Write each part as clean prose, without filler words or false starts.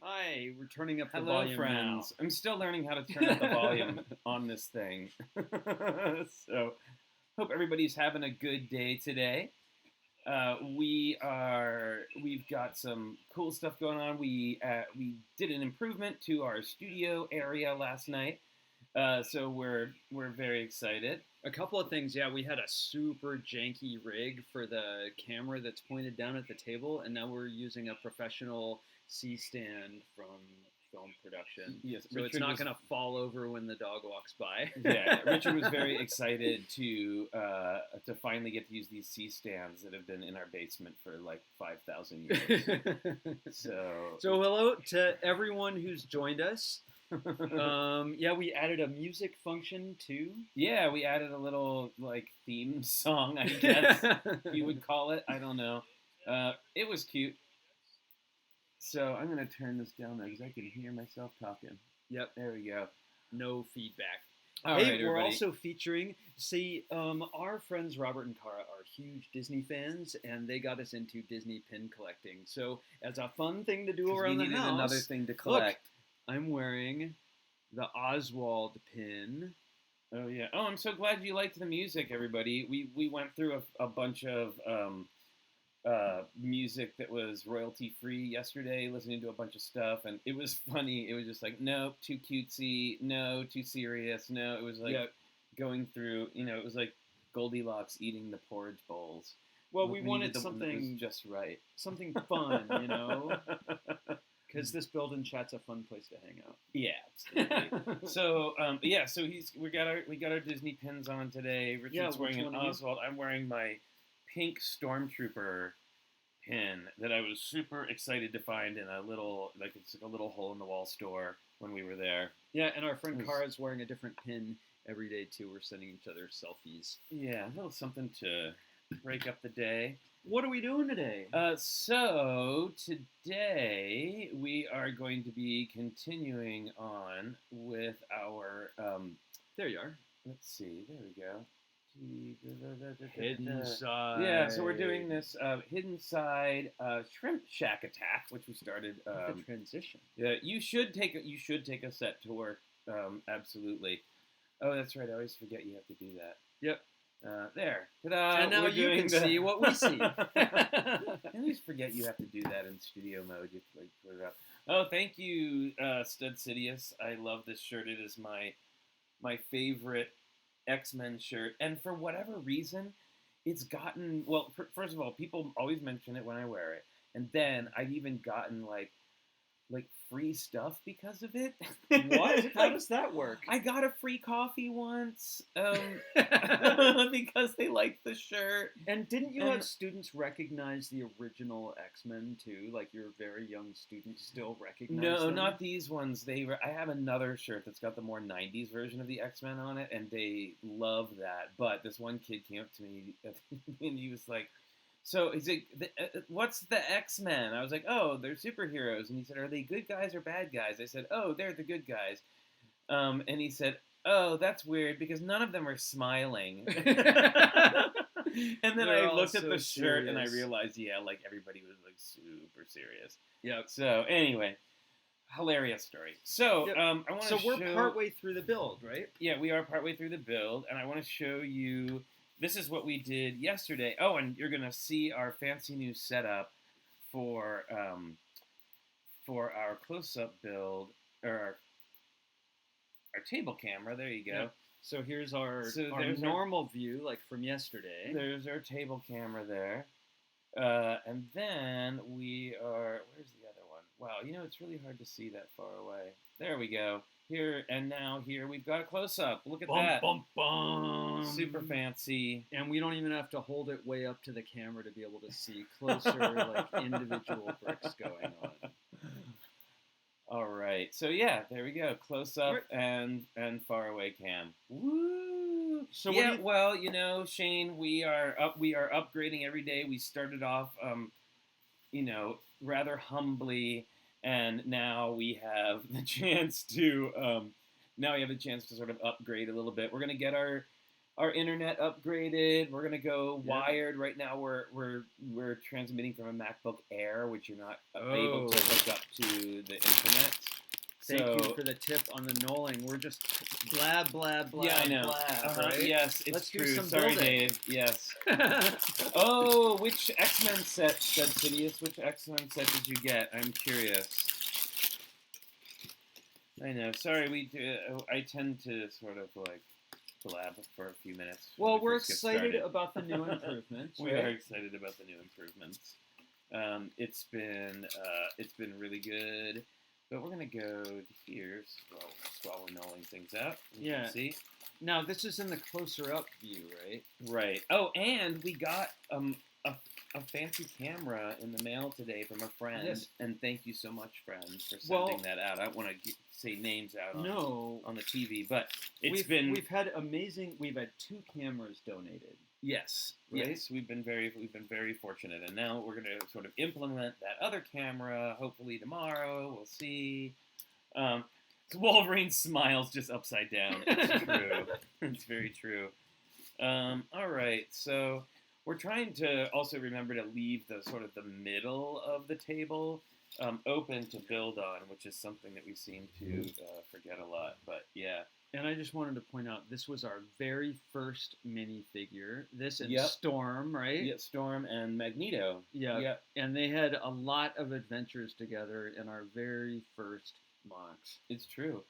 Hi, we're turning up the Hello, volume friends. now. I'm still learning how to turn up the volume on this thing. So, hope everybody's having a good day today. We've got some cool stuff going on. We did an improvement to our studio area last night, so we're very excited. A couple of things, yeah, we had a super janky rig for the camera that's pointed down at the table, and now we're using a professional C-stand from film production. Yes, so it's not going to fall over when the dog walks by. Yeah, Richard was very excited to finally get to use these C-stands that have been in our basement for like 5,000 years. So hello to everyone who's joined us. Yeah, we added a music function too. Yeah, we added a little like theme song, I guess you would call it. I don't know. It was cute. So I'm gonna turn this down though because I can hear myself talking. Yep, there we go. No feedback. All hey, right, we're everybody. also featuring. Our friends Robert and Cara are huge Disney fans, and they got us into Disney pin collecting. So, as a fun thing to do around the house, another thing to collect. Look, I'm wearing the Oswald pin. Oh yeah. Oh, I'm so glad you liked the music, everybody. We went through a bunch of music that was royalty free yesterday, listening to a bunch of stuff, and it was funny. It was just like, nope, too cutesy, no, too serious, no. It was like going through, it was like Goldilocks eating the porridge bowls. Well, we wanted something just right, something fun, because this build and chat's a fun place to hang out. Yeah, absolutely. So we got our Disney pins on today. Richard's wearing an Oswald. I'm wearing my pink Stormtrooper pin that I was super excited to find in a little hole in the wall store when we were there. Yeah, and our friend Kara's wearing a different pin every day too. We're sending each other selfies. Yeah, a little something to break up the day. What are we doing today? So today we are going to be continuing on with our there you are. Let's see. There we go. Hidden Side. Yeah, so we're doing this Hidden Side Shrimp Shack Attack, which we started. The transition. Yeah, you should take a set to work. Absolutely. Oh, that's right. I always forget you have to do that. Yep. There. Ta-da! And now you can see what we see. I always forget you have to do that in studio mode. You have to put it up. Oh, thank you, Stud Sidious. I love this shirt. It is my favorite X-Men shirt, and for whatever reason, it's gotten first of all, people always mention it when I wear it, and then I've even gotten like free stuff because of it. What? How does that work? I got a free coffee once because they liked the shirt. And didn't you have students recognize the original X-Men too? Like your very young students still recognize them? No, not these ones. I have another shirt that's got the more 90s version of the X-Men on it, and they love that. But this one kid came up to me and he was like, so he's like, what's the X-Men? I was like, oh, they're superheroes. And he said, are they good guys or bad guys? I said, oh, they're the good guys. And he said, oh, that's weird because none of them are smiling. And then I looked at the shirt and I realized, like everybody was like super serious. Yep. So anyway, hilarious story. So I want to. So we're partway through the build, right? Yeah, we are partway through the build, and I want to show you. This is what we did yesterday. Oh, and you're gonna see our fancy new setup for our close-up build, or our table camera. There you go. Yeah. So here's our normal view, like from yesterday. There's our table camera there, and then we are. Where's the other one? Wow, it's really hard to see that far away. There we go. Here we've got a close-up. Look at that. Bum, bum. Super fancy. And we don't even have to hold it way up to the camera to be able to see closer, like individual bricks going on. All right. So yeah, there we go. Close-up and far away cam. Woo! So yeah, Shane, we are upgrading every day. We started off rather humbly. And now we have the chance to sort of upgrade a little bit. We're gonna get our our internet upgraded. We're gonna go wired. Right now, we're transmitting from a MacBook Air, which you're not able to hook up to the internet. Thank you for the tip on the knolling. We're just blab, blab, blab, yeah, I know. blab, right? Yes, it's Let's true. do some Sorry, building. Dave. Yes. Oh, which X-Men set, said Sidious? Which X-Men set did you get? I'm curious. I know. Sorry, I tend to sort of like blab for a few minutes. Well, we're excited about the new improvements. We are excited about the new improvements. It's been really good. But we're gonna go to here while we're knolling things out. You can see. Now this is in the closer up view, right? Right. Oh, and we got a fancy camera in the mail today from a friend. Yes. And thank you so much, friend, for sending that out. I don't want to say names out on the TV, but we've had 2 cameras donated. Yes. Right? Yes, we've been very fortunate, and now we're going to sort of implement that other camera. Hopefully tomorrow, we'll see. Wolverine smiles just upside down. It's true. It's very true. All right, so we're trying to also remember to leave the sort of the middle of the table open to build on, which is something that we seem to forget a lot. But yeah. And I just wanted to point out, this was our very first minifigure. This and Storm, right? Yeah, Storm and Magneto. Yeah. And they had a lot of adventures together in our very first MOX. It's true.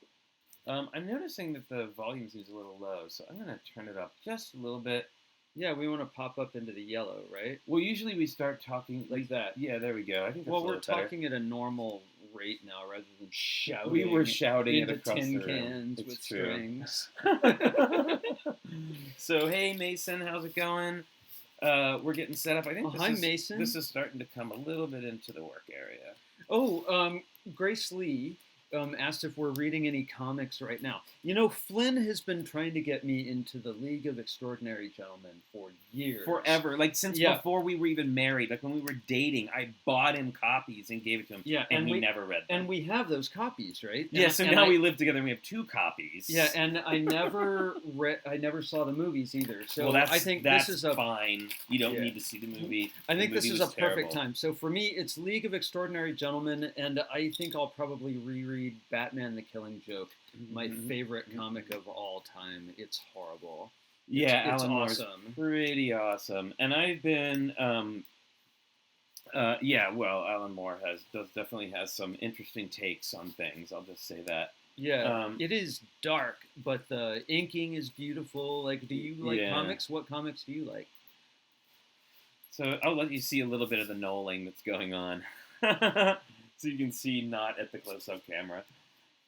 I'm noticing that the volume seems a little low, so I'm going to turn it up just a little bit. Yeah, we want to pop up into the yellow, right? Well, usually we start talking like that. Yeah, there we go. I think that's we're talking at a normal rate now rather than shouting. We were shouting into across tin the room. cans with strings. So, hey, Mason, how's it going? We're getting set up. I think hi, Mason. This is starting to come a little bit into the work area. Oh, Grace Lee asked if we're reading any comics right now. You know, Flynn has been trying to get me into the League of Extraordinary Gentlemen for years. Forever. Like, since before we were even married. Like, when we were dating, I bought him copies and gave it to him. Yeah, and he never read them. And we have those copies, right? Yeah, so now we live together and we have 2 copies. Yeah, and I never I never saw the movies either. So I think that's this is fine. You don't need to see the movie. I think this is a perfect time. So for me, it's League of Extraordinary Gentlemen, and I think I'll probably reread Batman the Killing Joke, my favorite comic of all time. It's horrible. Yeah, it's Alan Moore's awesome. Pretty awesome. And I've been, Alan Moore definitely has some interesting takes on things. I'll just say that. Yeah, it is dark, but the inking is beautiful. Like, do you like comics? What comics do you like? So I'll let you see a little bit of the knolling that's going on. So you can see not at the close-up camera.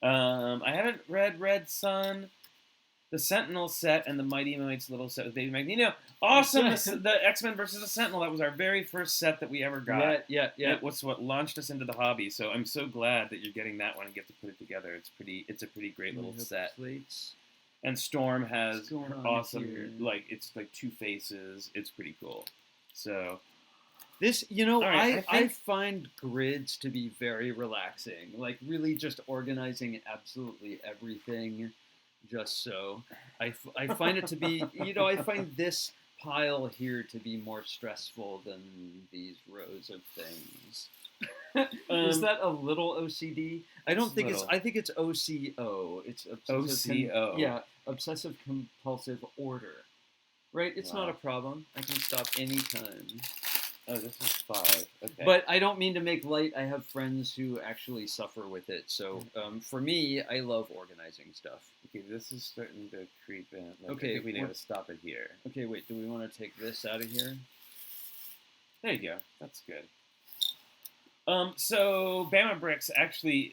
I haven't read Red Sun, the Sentinel set, and the Mighty Mites little set with Baby Magneto. Awesome! The X-Men versus the Sentinel. That was our very first set that we ever got. Yeah. It was what launched us into the hobby. So I'm so glad that you're getting that one and get to put it together. It's a pretty great little set. Plates. And Storm has awesome, it's like 2 faces. It's pretty cool. So. This, I find grids to be very relaxing. Like, really just organizing absolutely everything just so. I find it to be, I find this pile here to be more stressful than these rows of things. Is that a little OCD? I don't think it's, I think it's OCO. It's OCO. Yeah, obsessive compulsive order. Right? It's not a problem. I can stop anytime. Oh, this is 5. Okay. But I don't mean to make light. I have friends who actually suffer with it. So for me, I love organizing stuff. Okay, this is starting to creep in. Okay, I think we need to stop it here. Okay, wait. Do we want to take this out of here? There you go. That's good. So Bama Bricks actually.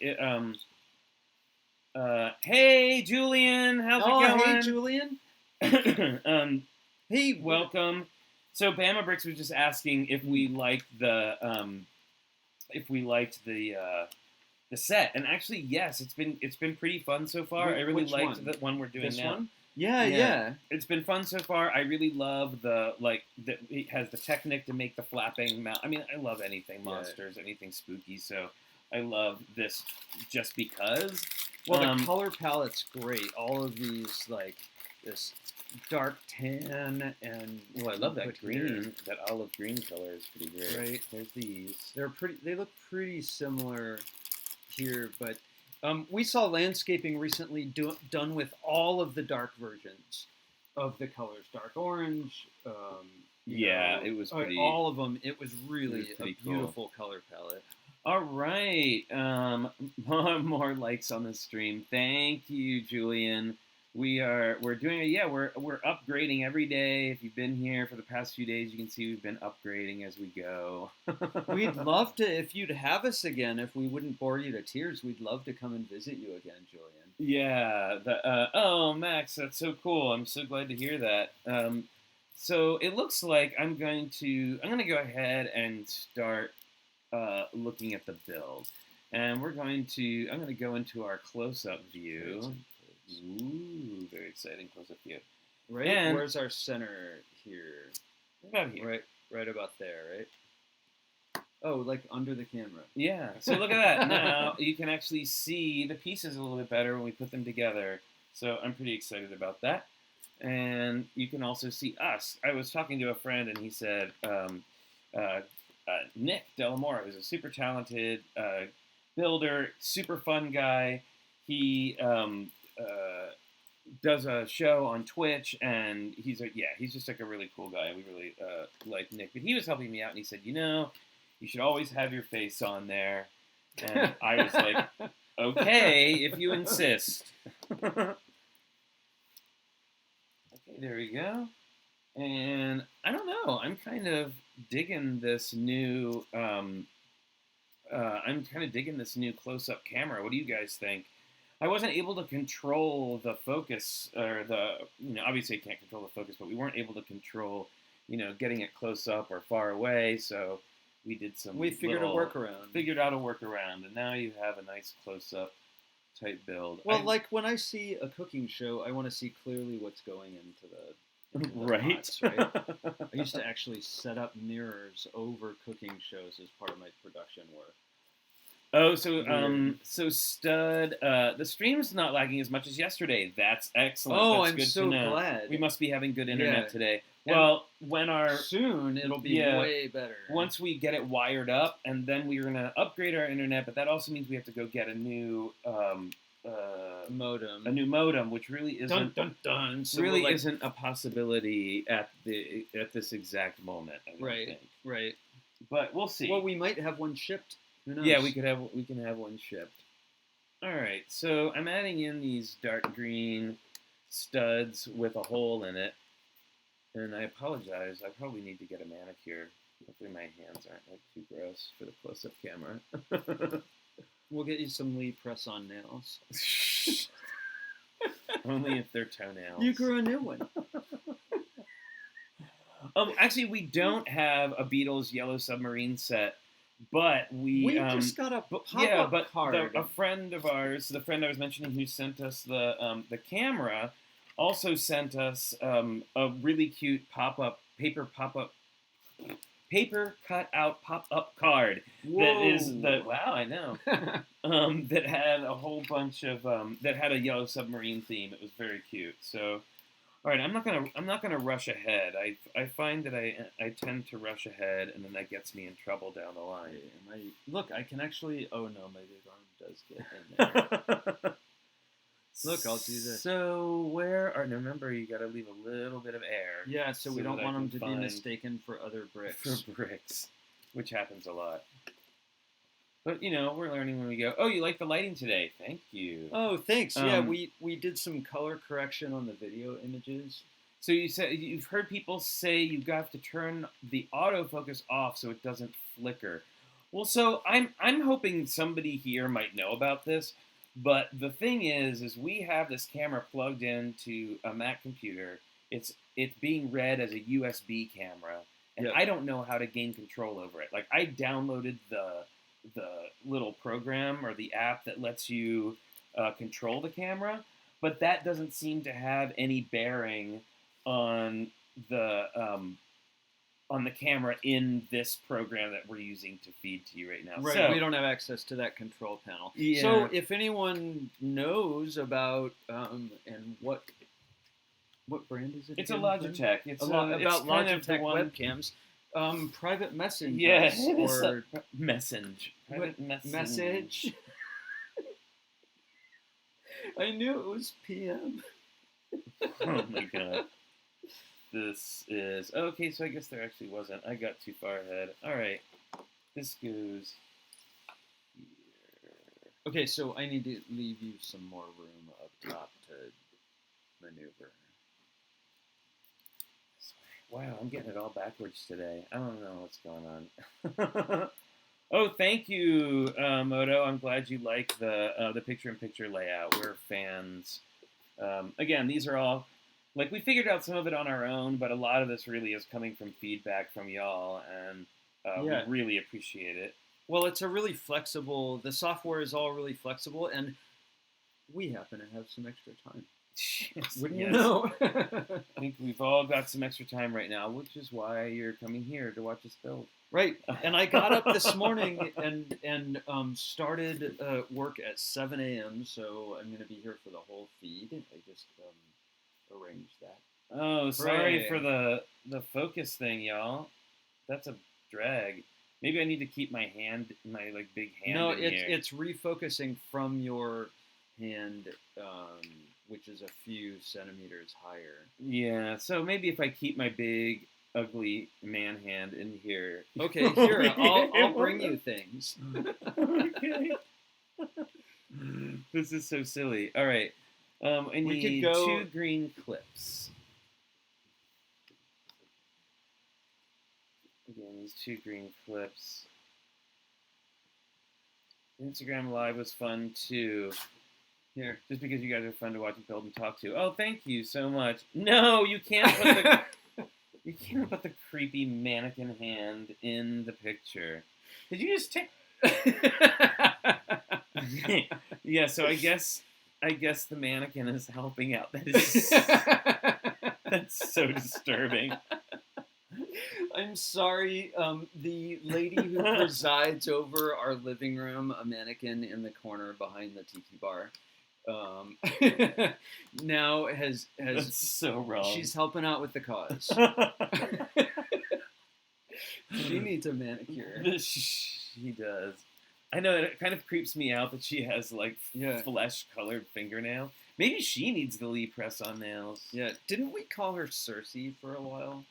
Hey, Julian. How's it going? Hey, Julian. Hey, welcome. So Bama Bricks was just asking if we liked the set, and actually yes, it's been pretty fun so far. I really liked the one we're doing now. One? Yeah. It's been fun so far. I really love it has the Technic to make the flapping mouth. I mean, I love anything monsters, anything spooky. So I love this just because. Well, the color palette's great. All of these this dark tan and Well, I love that green. here. That olive green color is pretty great. Right. There's these. They look pretty similar here, but we saw landscaping recently done with all of the dark versions of the colors, dark orange. It was pretty. All of them. It was really a beautiful cool color palette. All right, more likes on the stream. Thank you, Julian. We're upgrading every day. If you've been here for the past few days, you can see we've been upgrading as we go. We'd love to, if you'd have us again, if we wouldn't bore you to tears, we'd love to come and visit you again, Julian. Yeah. Oh, Max, that's so cool. I'm so glad to hear that. So it looks like I'm going to go ahead and start looking at the build, and I'm going to go into our close-up view. Ooh, very exciting close-up view. Right, and where's our center here? About here. Right about there, right? Oh, like under the camera. Yeah, so look at that. Now you can actually see the pieces a little bit better when we put them together, so I'm pretty excited about that. And you can also see us. I was talking to a friend, and he said, Nick Delamora, who's a super talented builder, super fun guy. He does a show on Twitch, and he's just like a really cool guy. We really like Nick. But he was helping me out, and he said, you should always have your face on there. And I was like, okay, if you insist. Okay, there we go. And I don't know. I'm kind of digging this new. Close-up camera. What do you guys think? I wasn't able to control the focus, or obviously I can't control the focus, but we weren't able to control, getting it close up or far away. So we did some. We figured out a workaround, and now you have a nice close-up type build. Well, like when I see a cooking show, I want to see clearly what's going into the right. pots, right? I used to actually set up mirrors over cooking shows as part of my production work. Oh, so Stud, the stream's not lagging as much as yesterday. That's excellent. Oh, That's I'm good so to know. glad. We must be having good internet today. And well, soon it'll be way better. Once we get it wired up, and then we're gonna upgrade our internet, but that also means we have to go get a new modem. A new modem, which really isn't So really isn't a possibility at this exact moment. I don't think. Right. But we'll see. Well, we might have one shipped. Who knows? Yeah, we can have one shipped. All right, so I'm adding in these dark green studs with a hole in it, and I apologize. I probably need to get a manicure. Hopefully my hands aren't too gross for the close-up camera. We'll get you some Lee press-on nails. Only if they're toenails. You grew a new one. Actually, we don't have a Beatles Yellow Submarine set. But we just got a pop-up card. A friend of ours, the friend I was mentioning who sent us the camera, also sent us a really cute paper cut-out pop-up card. Whoa. That is I know. That had a whole bunch of that had a Yellow Submarine theme. It was very cute. So. All right, I'm not gonna rush ahead. I find that I tend to rush ahead, and then that gets me in trouble down the line. Look, I can actually. Oh no, my big arm does get in there. Look, I'll do this. So remember, you got to leave a little bit of air. Yeah, so we don't want them to be mistaken for other bricks. For bricks, which happens a lot. But, we're learning when we go, oh, you like the lighting today. Thank you. Oh, thanks. Yeah, we did some color correction on the video images. So you said you've heard people say you have to turn the autofocus off so it doesn't flicker. Well, so I'm hoping somebody here might know about this. But the thing is we have this camera plugged into a Mac computer. It's being read as a USB camera. And I don't know how to gain control over it. Like, I downloaded the little program or the app that lets you control the camera, but that doesn't seem to have any bearing on the camera in this program that we're using to feed to you right now. Right, so, we don't have access to that control panel. Yeah. So if anyone knows about and what What brand is it? It's a again, Logitech. It's about it's kind of the Logitech one. webcams. Private message. Yeah, Or message. Private message. I knew it was PM. Oh my god. This is okay. So I guess there actually wasn't. I got too far ahead. All right. This goes here. Okay, so I need to leave you some more room up top to maneuver. Wow, I'm getting it all backwards today. I don't know what's going on. Oh, thank you, Moto. I'm glad you like the picture-in-picture layout. We're fans. Again, these are all like we figured out some of it on our own, but a lot of this really is coming from feedback from y'all, and we really appreciate it. Well, it's a really flexible. The software is all really flexible, and we happen to have some extra time. Yes, Wouldn't you know? I think we've all got some extra time right now, which is why you're coming here to watch us build. Right, and I got up this morning and started work at 7 a.m. So I'm going to be here for the whole feed. I just arranged that. Oh, sorry for the focus thing, y'all. That's a drag. Maybe I need to keep my big hand. No, in here. it's refocusing from your hand, which is a few centimeters higher. Yeah, so maybe if I keep my big, ugly man hand in here. Okay, here, I'll bring you things. Okay. This is so silly. All right. I need 2 green clips. Again, these 2 green clips. Instagram Live was fun too. Here, just because you guys are fun to watch and build and talk to. Oh, thank you so much. No, you can't put the creepy mannequin hand in the picture. Did you just take? Yeah, so I guess the mannequin is helping out. That's so disturbing. I'm sorry. The lady who presides over our living room, a mannequin in the corner behind the tiki bar, now has That's so wrong. She's helping out with the cause. She needs a manicure. She does. I know it kind of creeps me out that she has flesh-colored fingernail. Maybe she needs the Lee press-on nails. Yeah. Didn't we call her Cersei for a while?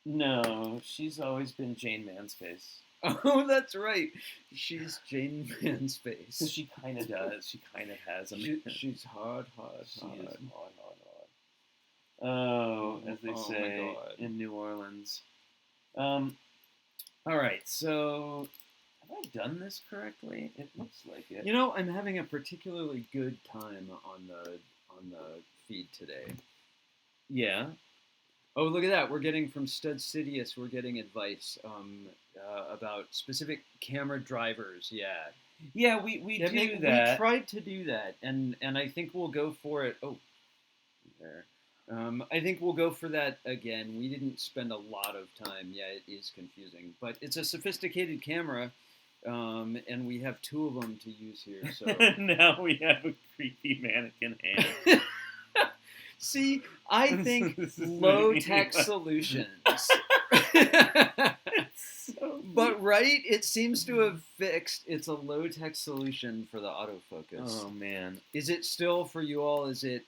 No, she's always been Jane Manspace. Oh, that's right. She's Jane Manspace. So she kind of does. She kind of has. She's hard. She is hard. Oh, as they say in New Orleans. All right, so have I done this correctly? It looks like it. You know, I'm having a particularly good time on the feed today. Yeah. Oh, look at that. We're getting from Stud Sidious, we're getting advice about specific camera drivers. Yeah. Yeah, we do that. We tried to do that, and I think we'll go for it. Oh, there. I think we'll go for that again. We didn't spend a lot of time. Yeah, it is confusing, but it's a sophisticated camera, and we have 2 of them to use here. So now we have a creepy mannequin hand. See, I think low-tech solutions. But right, it seems to have fixed. It's a low-tech solution for the autofocus. Oh man, is it still for you all? Is it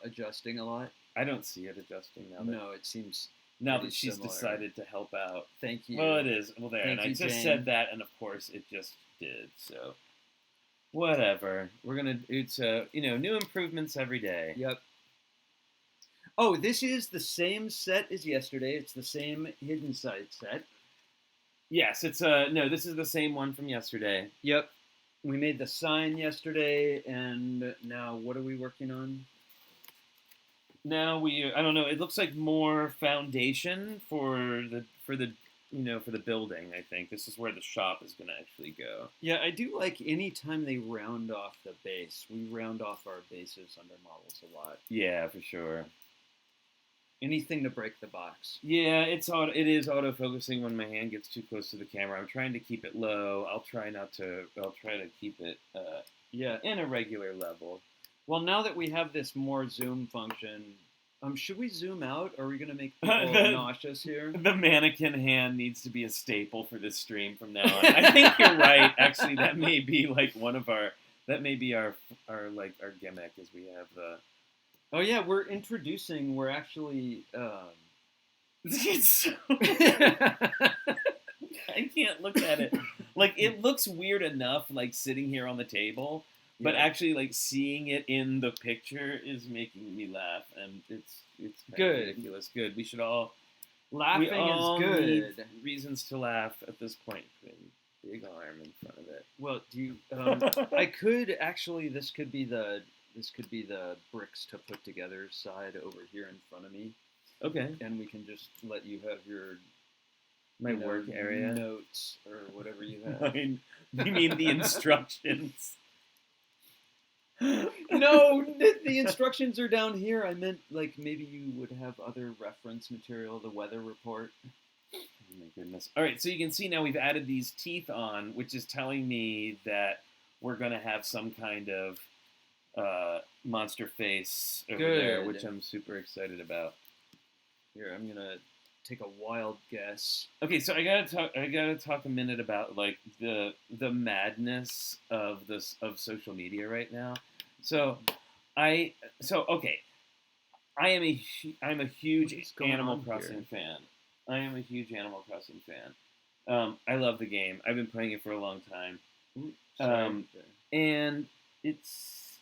adjusting a lot? I don't see it adjusting now. No, it seems now that she's decided to help out. Thank you. Well, it is. Well, there, and I just said that, and of course, it just did. So, whatever. We're gonna. It's new improvements every day. Yep. Oh, this is the same set as yesterday. It's the same hidden side set. Yes, it's no. This is the same one from yesterday. Yep. We made the sign yesterday, and now what are we working on? Now I don't know. It looks like more foundation for the building. I think this is where the shop is going to actually go. Yeah, I do like any time they round off the base. We round off our bases under models a lot. Yeah, for sure. Anything to break the box. Yeah, it is autofocusing when my hand gets too close to the camera. I'm trying to keep it low. I'll try to keep it in a regular level. Well, now that we have this more zoom function, Should we zoom out? Are we gonna make people nauseous here? The mannequin hand needs to be a staple for this stream from now on. I think you're right. Actually, that may be like one of our. That may be our like our gimmick, is we have the. Oh yeah, we're actually. It's so. I can't look at it. Like, it looks weird enough, like sitting here on the table. But actually, like, seeing it in the picture is making me laugh, and it's good, ridiculous. Good. We should all laughing is good. Need reasons to laugh at this point. Big arm in front of it. Well, do you? I could actually. This could be the bricks to put together side over here in front of me. Okay. And we can just let you have your work area notes or whatever you have. You mean the instructions? No, the instructions are down here. I meant, like, maybe you would have other reference material, the weather report. Oh my goodness. All right, so you can see now we've added these teeth on, which is telling me that we're going to have some kind of monster face over there, which I'm super excited about. Here, I'm going to take a wild guess. Okay, so I gotta talk a minute about like the madness of social media right now. I'm a huge Animal Crossing fan. I am a huge Animal Crossing fan. I love the game. I've been playing it for a long time. And it's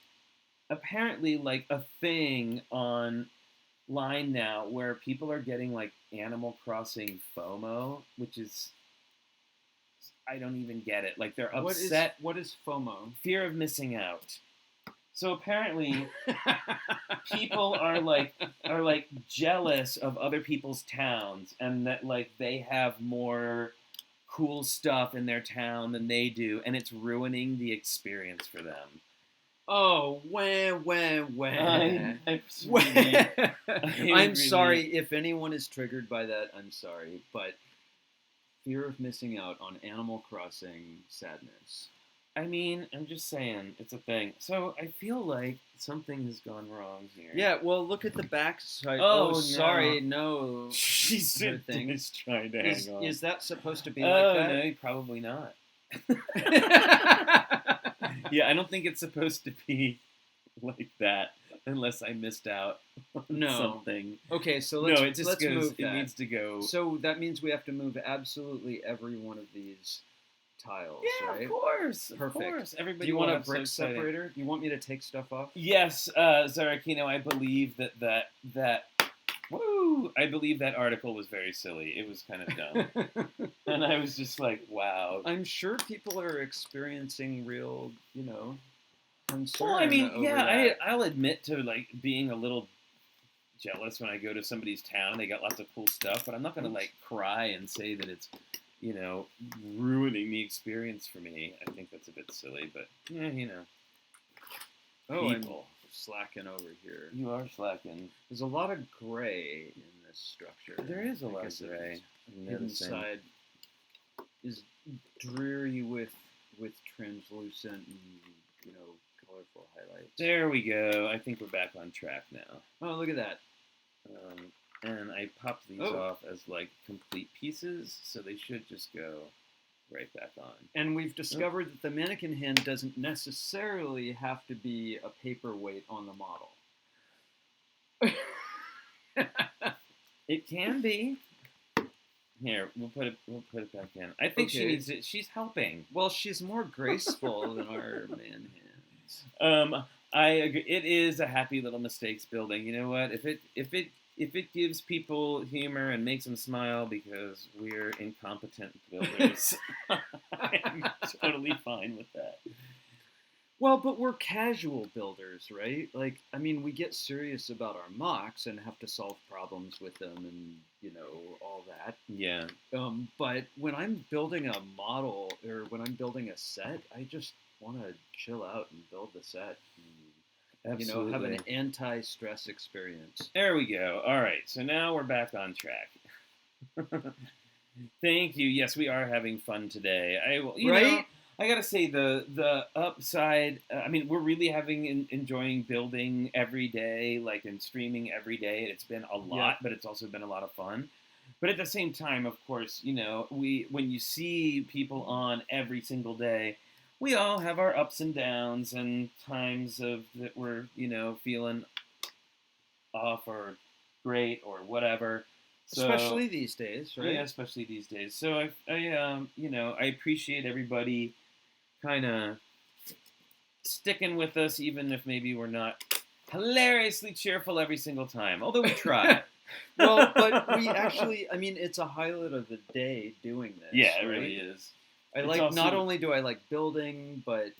apparently like a thing online now where people are getting like Animal Crossing FOMO, which is, I don't even get it. Like, they're upset. What is FOMO? Fear of missing out. So apparently, people are like jealous of other people's towns, and that like they have more cool stuff in their town than they do, and it's ruining the experience for them. Oh, I'm sorry if anyone is triggered by that. I'm sorry, but fear of missing out on Animal Crossing sadness. I mean, I'm just saying, it's a thing. So I feel like something has gone wrong here. Yeah, well, look at the back side. Oh, no. Sorry, no. She's trying to hang on. Is that supposed to be like that? No, probably not. Yeah, I don't think it's supposed to be like that unless I missed out on something. Okay, so let's move that. It needs to go. So that means we have to move absolutely every one of these tiles, right? Of course. Perfect. Of course. Everybody. Do you want a brick separator? You want me to take stuff off? Yes, Zarakino, I believe that woo! I believe that article was very silly. It was kind of dumb. And I was just like, wow. I'm sure people are experiencing real, concern. Well, I mean, I'll admit to like being a little jealous when I go to somebody's town. They got lots of cool stuff, but I'm not going to like cry and say that it's, ruining the experience for me. I think that's a bit silly, but Oh, people. I'm slacking over here. You are slacking. There's a lot of gray in this structure. There is a lot of gray. Inside is dreary with translucent and colorful highlights. There we go. I think we're back on track now. Oh, look at that. And I popped these off as like complete pieces, so they should just go right back on. And we've discovered that the mannequin hand doesn't necessarily have to be a paperweight on the model. It can be. Here, we'll put it back in. I think she needs it. She's helping. Well, she's more graceful than our man hands. I agree. It is a happy little mistakes building. You know what? If it gives people humor and makes them smile because we're incompetent builders, I'm totally fine with that. Well, but we're casual builders, right? Like, I mean, we get serious about our mocks and have to solve problems with them and, all that. Yeah. But when I'm building a model or when I'm building a set, I just want to chill out and build the set. And, absolutely. Have an anti-stress experience. There we go. All right, so now we're back on track. Thank you. Yes, we are having fun today. I gotta say the upside. I mean, we're really enjoying building every day, like and streaming every day. It's been a lot, but it's also been a lot of fun. But at the same time, of course, when you see people on every single day, we all have our ups and downs and times of that we're feeling off or great or whatever. So, especially these days, right? Yeah, especially these days. So I appreciate everybody kind of sticking with us, even if maybe we're not hilariously cheerful every single time. Although we try. Well, but we actually, I mean, it's a highlight of the day doing this. Yeah, it really is. Not only do I like building, but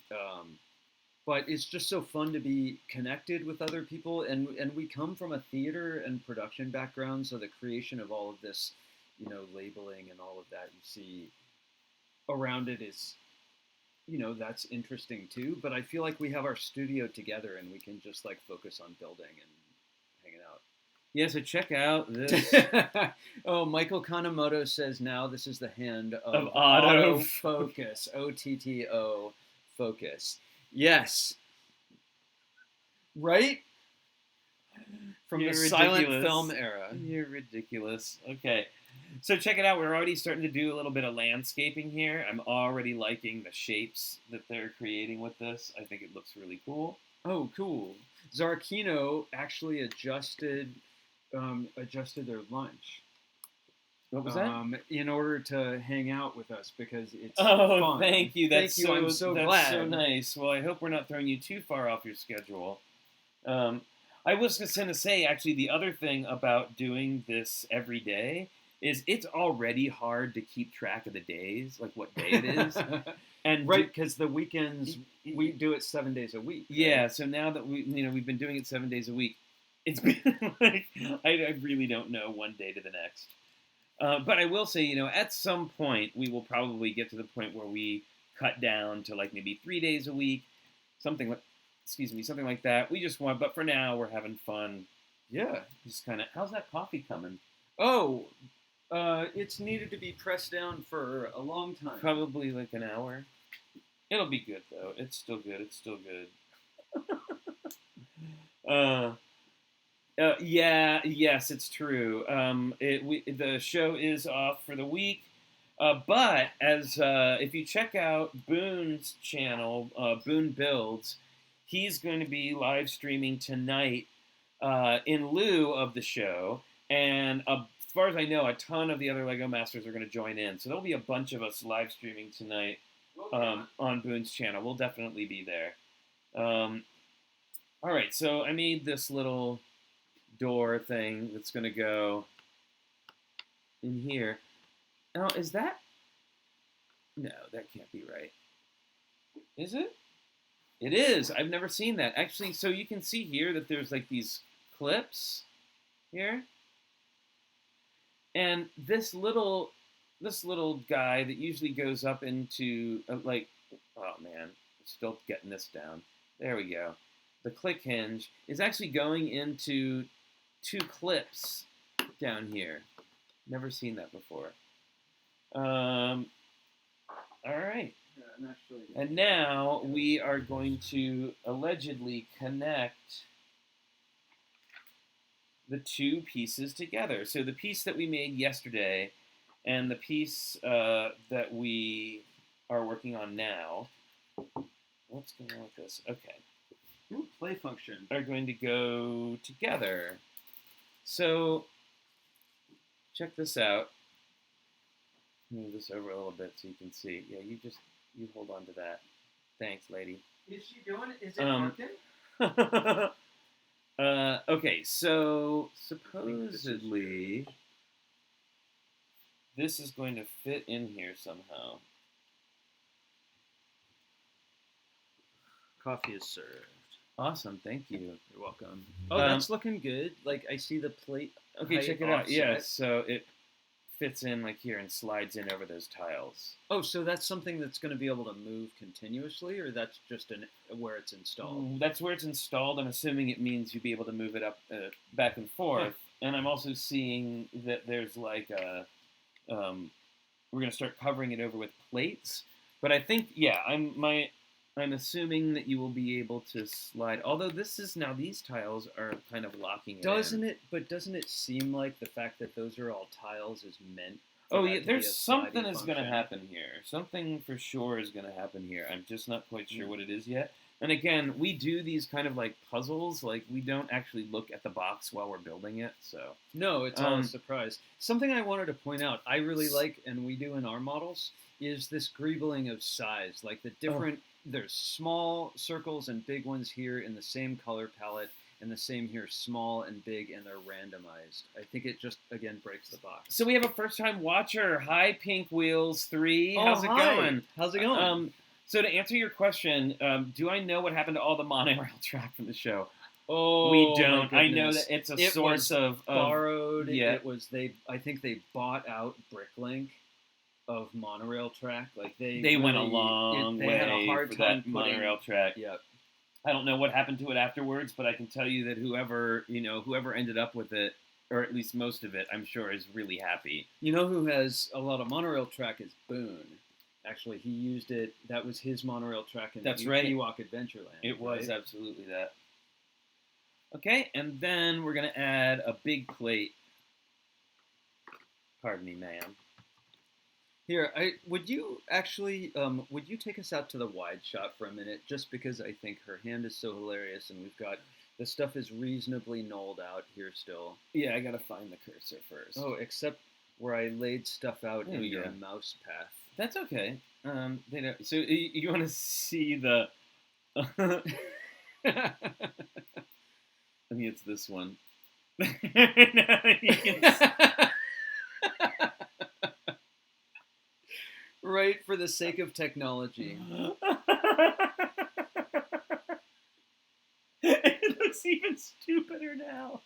it's just so fun to be connected with other people, and we come from a theater and production background, so the creation of all of this, labeling and all of that you see around it is, that's interesting too. But I feel like we have our studio together, and we can just like focus on building and hanging out. Yeah, so check out this. Oh, Michael Kanemoto says now this is the hand of autofocus. OTTO focus. Yes. Right? From the silent film era. You're ridiculous. Okay. So check it out. We're already starting to do a little bit of landscaping here. I'm already liking the shapes that they're creating with this. I think it looks really cool. Oh, cool. Zarkino actually adjusted their lunch. What was that? In order to hang out with us because it's fun. Thank you. I'm so glad. That's so nice. Well, I hope we're not throwing you too far off your schedule. I was just going to say, actually, the other thing about doing this every day is it's already hard to keep track of the days, like what day it is. And right, because the weekends, we do it 7 days a week. Right? Yeah, so now that we've been doing it 7 days a week, it's been like, I really don't know one day to the next. But I will say, at some point, we will probably get to the point where we cut down to like maybe 3 days a week, something like that. We just want, but for now, we're having fun. Yeah. Just kind of, how's that coffee coming? Oh, it's needed to be pressed down for a long time. Probably like an hour. It'll be good, though. It's still good. It's still good. Yes, it's true. The show is off for the week, but as if you check out Boone's channel, Boone Builds, he's going to be live streaming tonight in lieu of the show, and as far as I know, a ton of the other Lego Masters are going to join in. So there'll be a bunch of us live streaming tonight on Boone's channel. We'll definitely be there. All right, so I made this little door thing that's going to go in here. Now, is that... No, that can't be right. Is it? It is. I've never seen that. Actually, so you can see here that there's like these clips here. And this little guy that usually goes up into oh man, still getting this down. There we go. The click hinge is actually going into 2 clips down here. Never seen that before. All right. And now we are going to allegedly connect the 2 pieces together. So the piece that we made yesterday and the piece that we are working on now. What's going on with this? Okay. Ooh, play function. Are going to go together. So check this out. Move this over a little bit so you can see. Yeah, you hold on to that. Thanks, lady. Is she doing it? Is it working? Okay, so supposedly this is going to fit in here somehow. Coffee is served. Awesome, thank you. You're welcome. Oh, that's looking good. Like, I see the plate. Okay, check it out. Yeah, so it fits in like here and slides in over those tiles. Oh, so that's something that's going to be able to move continuously, or that's just where it's installed? That's where it's installed. I'm assuming it means you'd be able to move it up, back and forth. And I'm also seeing that there's like a, we're going to start covering it over with plates. But I think, yeah, I'm assuming that you will be able to slide. Although these tiles are kind of locking it in. Doesn't it seem like the fact that those are all tiles is meant? Oh yeah, there's something is going to happen here. Something for sure is going to happen here. I'm just not quite sure what it is yet. And again, we do these kind of like puzzles. Like we don't actually look at the box while we're building it. So no, it's all a surprise. Something I wanted to point out, I really like, and we do in our models, is this greebling of size. Like the different, there's small circles and big ones here in the same color palette. And the same here, small and big, and they're randomized. I think it just, again, breaks the box. So we have a first-time watcher. Hi, Pink Wheels 3. How's it going? How's it going? So to answer your question, do I know what happened to all the monorail track from the show? Oh, we don't. I know that it's a source of borrowed. Yeah. It was I think they bought out Bricklink of monorail track. Like they really, went a long way. They had a hard time that monorail track. Yep. I don't know what happened to it afterwards, but I can tell you that whoever ended up with it, or at least most of it, I'm sure is really happy. You know who has a lot of monorail track is Boone. Actually, he used it. That was his monorail track in Ewok Adventureland. It was absolutely that. Okay, and then we're going to add a big plate. Pardon me, ma'am. Here, would you take us out to the wide shot for a minute, just because I think her hand is so hilarious, and we've got the stuff is reasonably knolled out here still. Yeah, I gotta find the cursor first. Oh, except where I laid stuff out in your mouse path. That's okay. They don't. So you want to see the? I think it's this one. No, you can right, for the sake of technology. It looks even stupider now.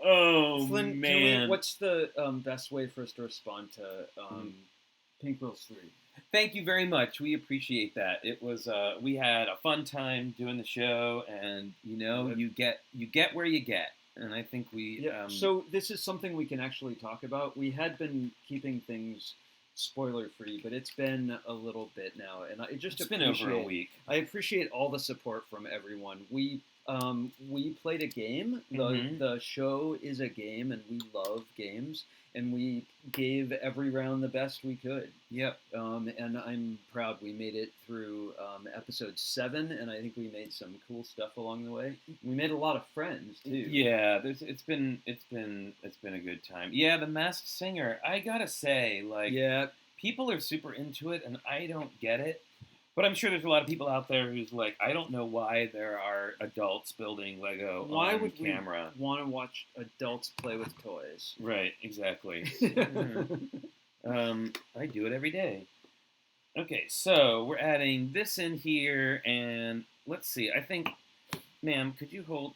Oh, Flynn, man. What's the best way for us to respond to Pink Wheels 3? Thank you very much. We appreciate that. It was we had a fun time doing the show, and you get where you get. And I think we... so this is something we can actually talk about. We had been keeping things spoiler-free, but it's been a little bit now. And it's been over a week. I appreciate all the support from everyone. We played a game. The show is a game, and we love games. And we gave every round the best we could. Yep. And I'm proud we made it through episode 7, and I think we made some cool stuff along the way. We made a lot of friends too. Yeah, it's been a good time. Yeah, the Masked Singer. I gotta say, people are super into it, and I don't get it. But I'm sure there's a lot of people out there who's like, I don't know why there are adults building Lego on camera. We want to watch adults play with toys? Right, exactly. I do it every day. Okay, so we're adding this in here, and let's see. I think, ma'am, do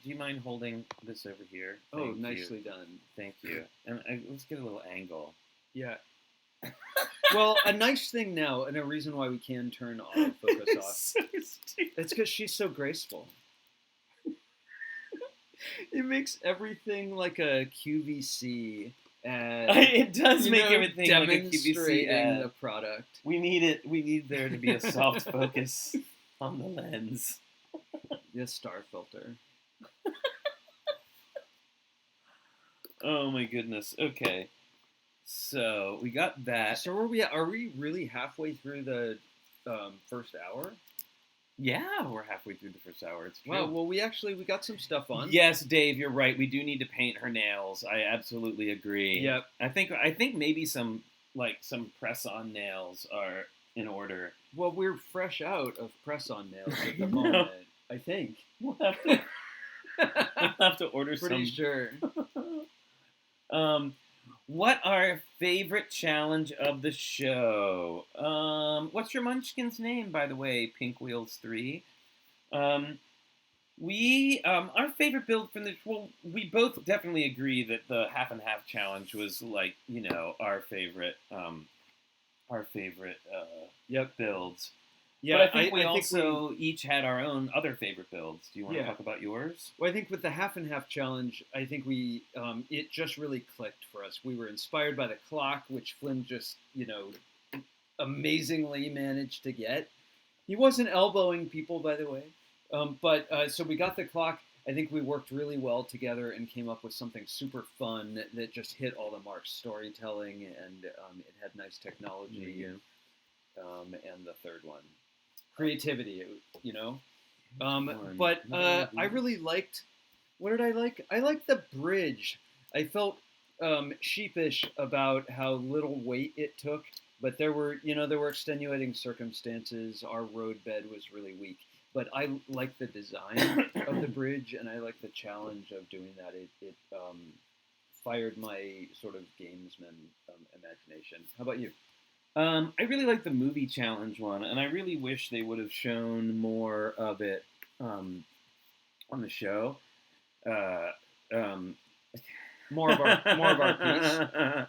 you mind holding this over here? Thank nicely done. Thank you. And let's get a little angle. Yeah. Well, a nice thing now, and a reason why we can turn autofocus off. So it's because she's so graceful. It makes everything like a QVC ad. It does make everything like a QVC ad. The product. We need it. We need there to be a soft focus on the lens. The star filter. Oh my goodness. Okay. So we got that. So are we really halfway through the first hour? Yeah, we're halfway through the first hour. It's true. Wow. Well, we got some stuff on. Yes, Dave, you're right. We do need to paint her nails. I absolutely agree. Yep. I think maybe some press-on nails are in order. Well, we're fresh out of press-on nails at the moment. I think we'll have to order some. Pretty sure. What our favorite challenge of the show? What's your munchkin's name, by the way, Pink Wheels 3? Our favorite build from we both definitely agree that the half and half challenge was our favorite builds. Yeah, But I think we I also each had our own other favorite builds. Do you want to Yeah. talk about yours? Well, I think with the half and half challenge, I think it just really clicked for us. We were inspired by the clock, which Flynn just amazingly managed to get. He wasn't elbowing people, by the way, but so we got the clock. I think we worked really well together and came up with something super fun that just hit all the marks: storytelling, and it had nice technology, and the third one, creativity. But I really liked. What did I like? I liked the bridge. I felt sheepish about how little weight it took, but there were extenuating circumstances. Our roadbed was really weak, but I like the design of the bridge, and I like the challenge of doing that. It fired my sort of gamesman imagination. How about you? I really like the movie challenge one, and I really wish they would have shown more of it on the show. More of our piece.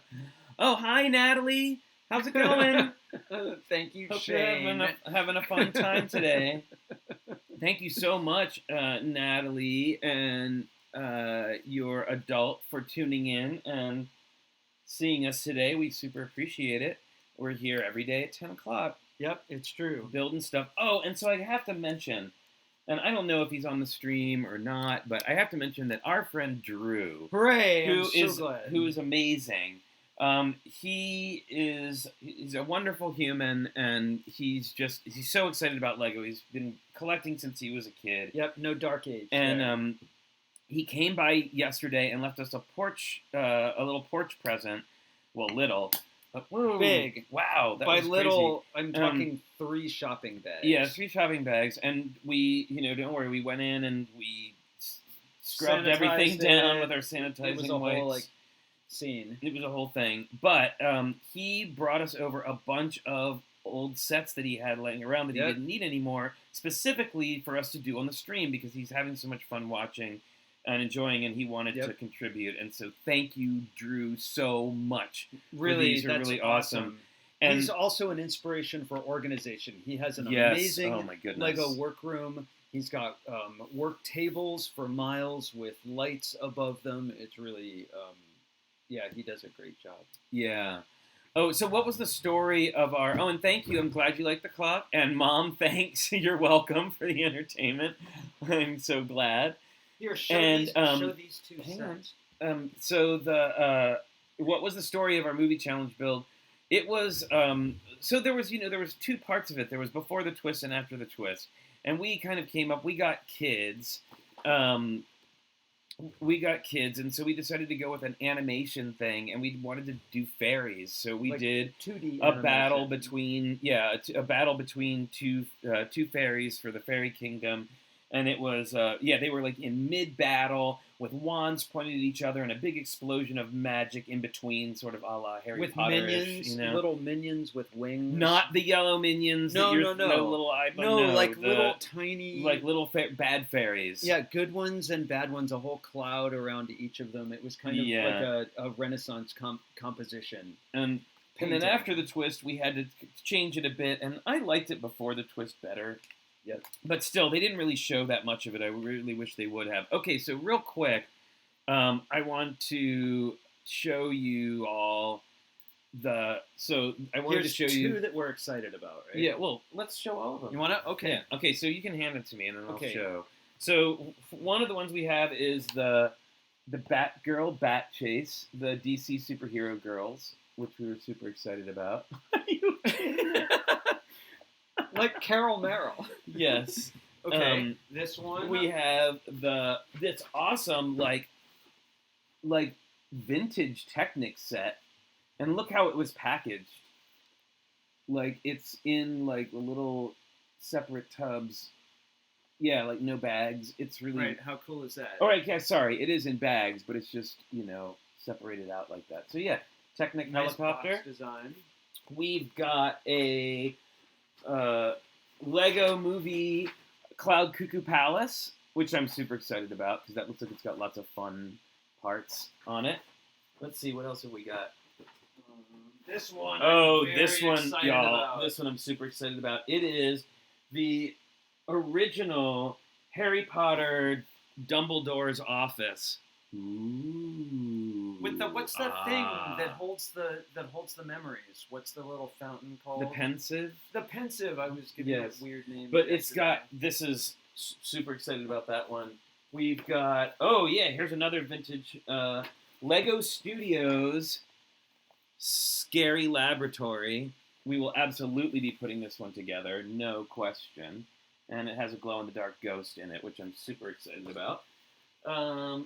Oh, hi, Natalie. How's it going? Thank you, Hope Shane. you're having a fun time today. Thank you so much, Natalie, and your adult for tuning in and seeing us today. We super appreciate it. We're here every day at 10 o'clock. Yep, it's true. Building stuff. Oh, and so I have to mention, and I don't know if he's on the stream or not, but I have to mention that our friend Drew, hooray! who is amazing. He's a wonderful human, and he's so excited about Lego. He's been collecting since he was a kid. Yep, no dark age. And he came by yesterday and left us a little porch present. Well, little. Whoa, big. Wow. By was little, crazy. I'm talking 3 shopping bags. Yeah, 3 shopping bags. And we, don't worry, we went in and we scrubbed everything down with our sanitizing It was a wipes. whole, scene. It was a whole thing. But he brought us over a bunch of old sets that he had laying around that he didn't need anymore, specifically for us to do on the stream because he's having so much fun watching and enjoying, and he wanted to contribute. And so thank you, Drew, so much. Really, these are really awesome. And he's also an inspiration for organization. He has an amazing Lego workroom. He's got work tables for miles with lights above them. It's really, he does a great job. Yeah. Oh, so what was the story of our... Oh, and thank you. I'm glad you liked the clock. And Mom, thanks. You're welcome for the entertainment. I'm so glad. Here, show these 2 sets. So what was the story of our movie challenge build? It was so there was 2 parts of it. There was before the twist and after the twist, and we kind of came up. We got kids, and so we decided to go with an animation thing, and we wanted to do fairies. So we did 2D a battle between two fairies for the fairy kingdom. And it was, they were in mid-battle with wands pointed at each other and a big explosion of magic in between, sort of a la Harry Potter-ish. With minions, little minions with wings. Not the yellow minions. No, little eyeball. No, little tiny... little bad fairies. Yeah, good ones and bad ones, a whole cloud around each of them. It was kind of like a Renaissance composition. And then after the twist, we had to change it a bit, and I liked it before the twist better. Yep. But still, they didn't really show that much of it. I really wish they would have. Okay, so real quick, I want to show you all I wanted to show you 2 that we're excited about, right? Yeah. Well, let's show all of them. You want to? Okay. Yeah. Okay. So you can hand it to me, and then I'll show. So one of the ones we have is the Batgirl Bat Chase, the DC superhero girls, which we were super excited about. Like Carol Merrill. Yes. Okay. This one. We have this awesome vintage Technic set, and look how it was packaged. It's in little separate tubs. Yeah, no bags. It's really right. How cool is that? All right. Yeah. Sorry, it is in bags, but it's just separated out like that. So yeah, Technic nice helicopter box design. We've got a Lego Movie Cloud Cuckoo Palace, which I'm super excited about because that looks like it's got lots of fun parts on it. Let's see, what else have we got? This one. Oh, this one, y'all. This one I'm super excited about. It is the original Harry Potter Dumbledore's office. Ooh. With the what's that thing that holds the memories? What's the little fountain called? The pensive. The pensive. I was giving it a weird name. But it's got. This is super excited about that one. We've got. Oh yeah, here's another vintage Lego Studios Scary Laboratory. We will absolutely be putting this one together, no question. And it has a glow-in-the-dark ghost in it, which I'm super excited about.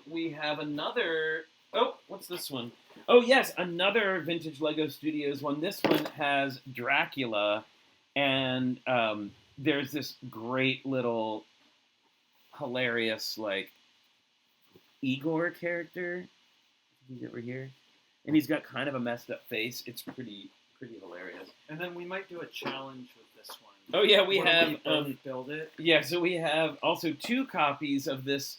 We have another... Oh, what's this one? Oh, yes, another vintage Lego Studios one. This one has Dracula, and there's this great little hilarious, like, Igor character. He's over here. And he's got kind of a messed up face. It's pretty hilarious. And then we might do a challenge with this one. Oh yeah, we have build it. Yeah, so we have also 2 copies of this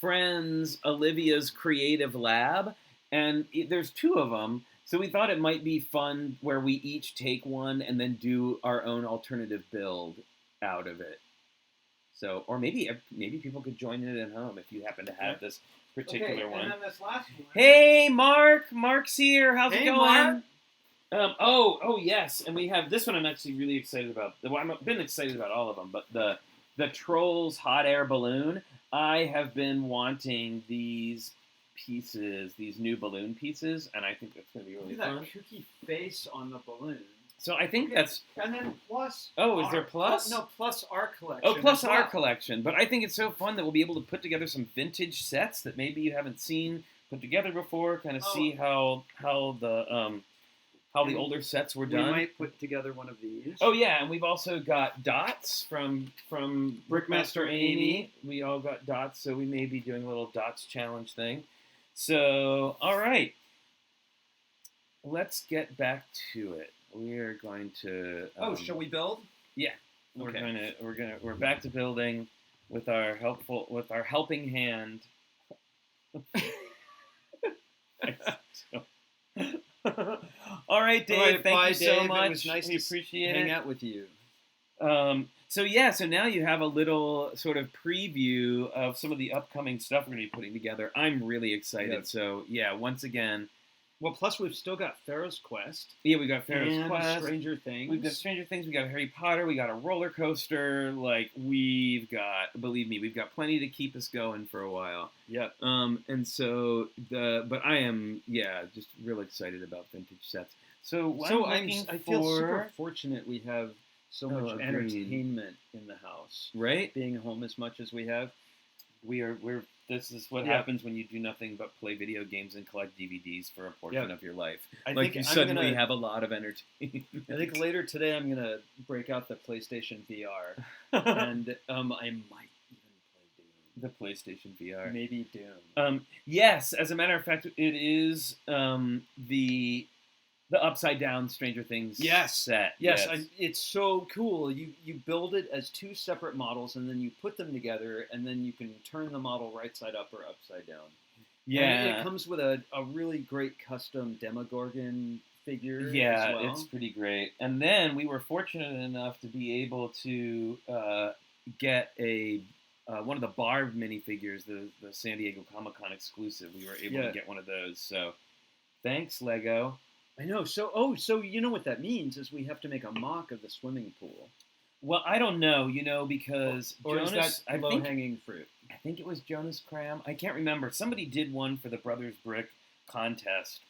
Friends Olivia's Creative Lab, and there's 2 of them. So we thought it might be fun where we each take one and then do our own alternative build out of it. So, or maybe people could join in at home if you happen to have this particular one. And then this last one. Hey, Mark! Mark's here. How's it going? Mark. Oh yes, and we have this one. I'm actually really excited about. Well, I've been excited about all of them, but the Trolls hot air balloon. I have been wanting these pieces, these new balloon pieces, and I think that's going to be really fun. Look at that kooky face on the balloon. So I think that's. And then plus. Oh, is there plus? No, plus our collection. Oh, plus our collection. But I think it's so fun that we'll be able to put together some vintage sets that maybe you haven't seen put together before. Kind of see how the older sets were done. We might put together one of these. Oh yeah, and we've also got dots from Brickmaster Amy. We all got dots, so we may be doing a little dots challenge thing. So, all right, let's get back to it. We are going to. Shall we build? Yeah, we're back to building with our helping hand. All right, Dave. Thank you so much. It was nice to appreciate hang out with you. So now you have a little sort of preview of some of the upcoming stuff we're going to be putting together. I'm really excited. Yep. So yeah, once again. Well, plus we've still got Pharaoh's Quest. Yeah, we got Pharaoh's Quest. Stranger Things. We've got Stranger Things. We got Harry Potter. We got a roller coaster. Like we've got, believe me, we've got plenty to keep us going for a while. Yep. And so but I am just real excited about vintage sets. I feel super fortunate we have so much entertainment in the house. Right? Being home as much as we have. This is what happens when you do nothing but play video games and collect DVDs for a portion of your life. I think you suddenly have a lot of entertainment. I think later today I'm going to break out the PlayStation VR. And I might even play Doom. The PlayStation VR. Maybe Doom. Yes, as a matter of fact, it is the upside down Stranger Things set. Yes. It's so cool. You build it as 2 separate models, and then you put them together, and then you can turn the model right side up or upside down. Yeah. And it comes with a really great custom Demogorgon figure as well. It's pretty great. And then we were fortunate enough to be able to get one of the Barb minifigures, the San Diego Comic-Con exclusive. We were able to get one of those. So thanks, Lego. I know. So you know what that means is we have to make a mock of the swimming pool. Well, I don't know, because Jonas, is that low-hanging fruit? I think it was Jonas Cram. I can't remember. Somebody did one for the Brothers Brick contest,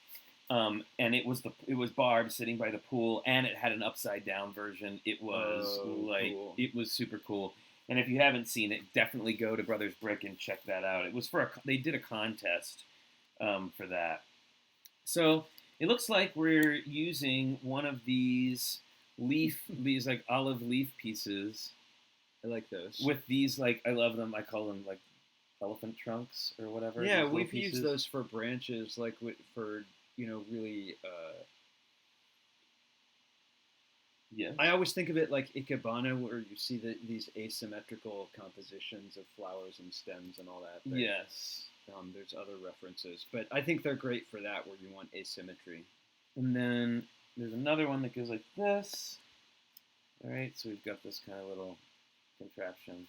and it was Barb sitting by the pool, and it had an upside down version. It was cool. It was super cool. And if you haven't seen it, definitely go to Brothers Brick and check that out. It was they did a contest for that. So. It looks like we're using one of these like olive leaf pieces. I like those. With these, like, I love them. I call them, like, elephant trunks or whatever. Yeah, we've used those for branches, like, for, really... Yeah. I always think of it like Ikebana, where you see these asymmetrical compositions of flowers and stems and all that. Yes. There's other references, but I think they're great for that, where you want asymmetry. And then there's another one that goes like this. All right, so we've got this kind of little contraption.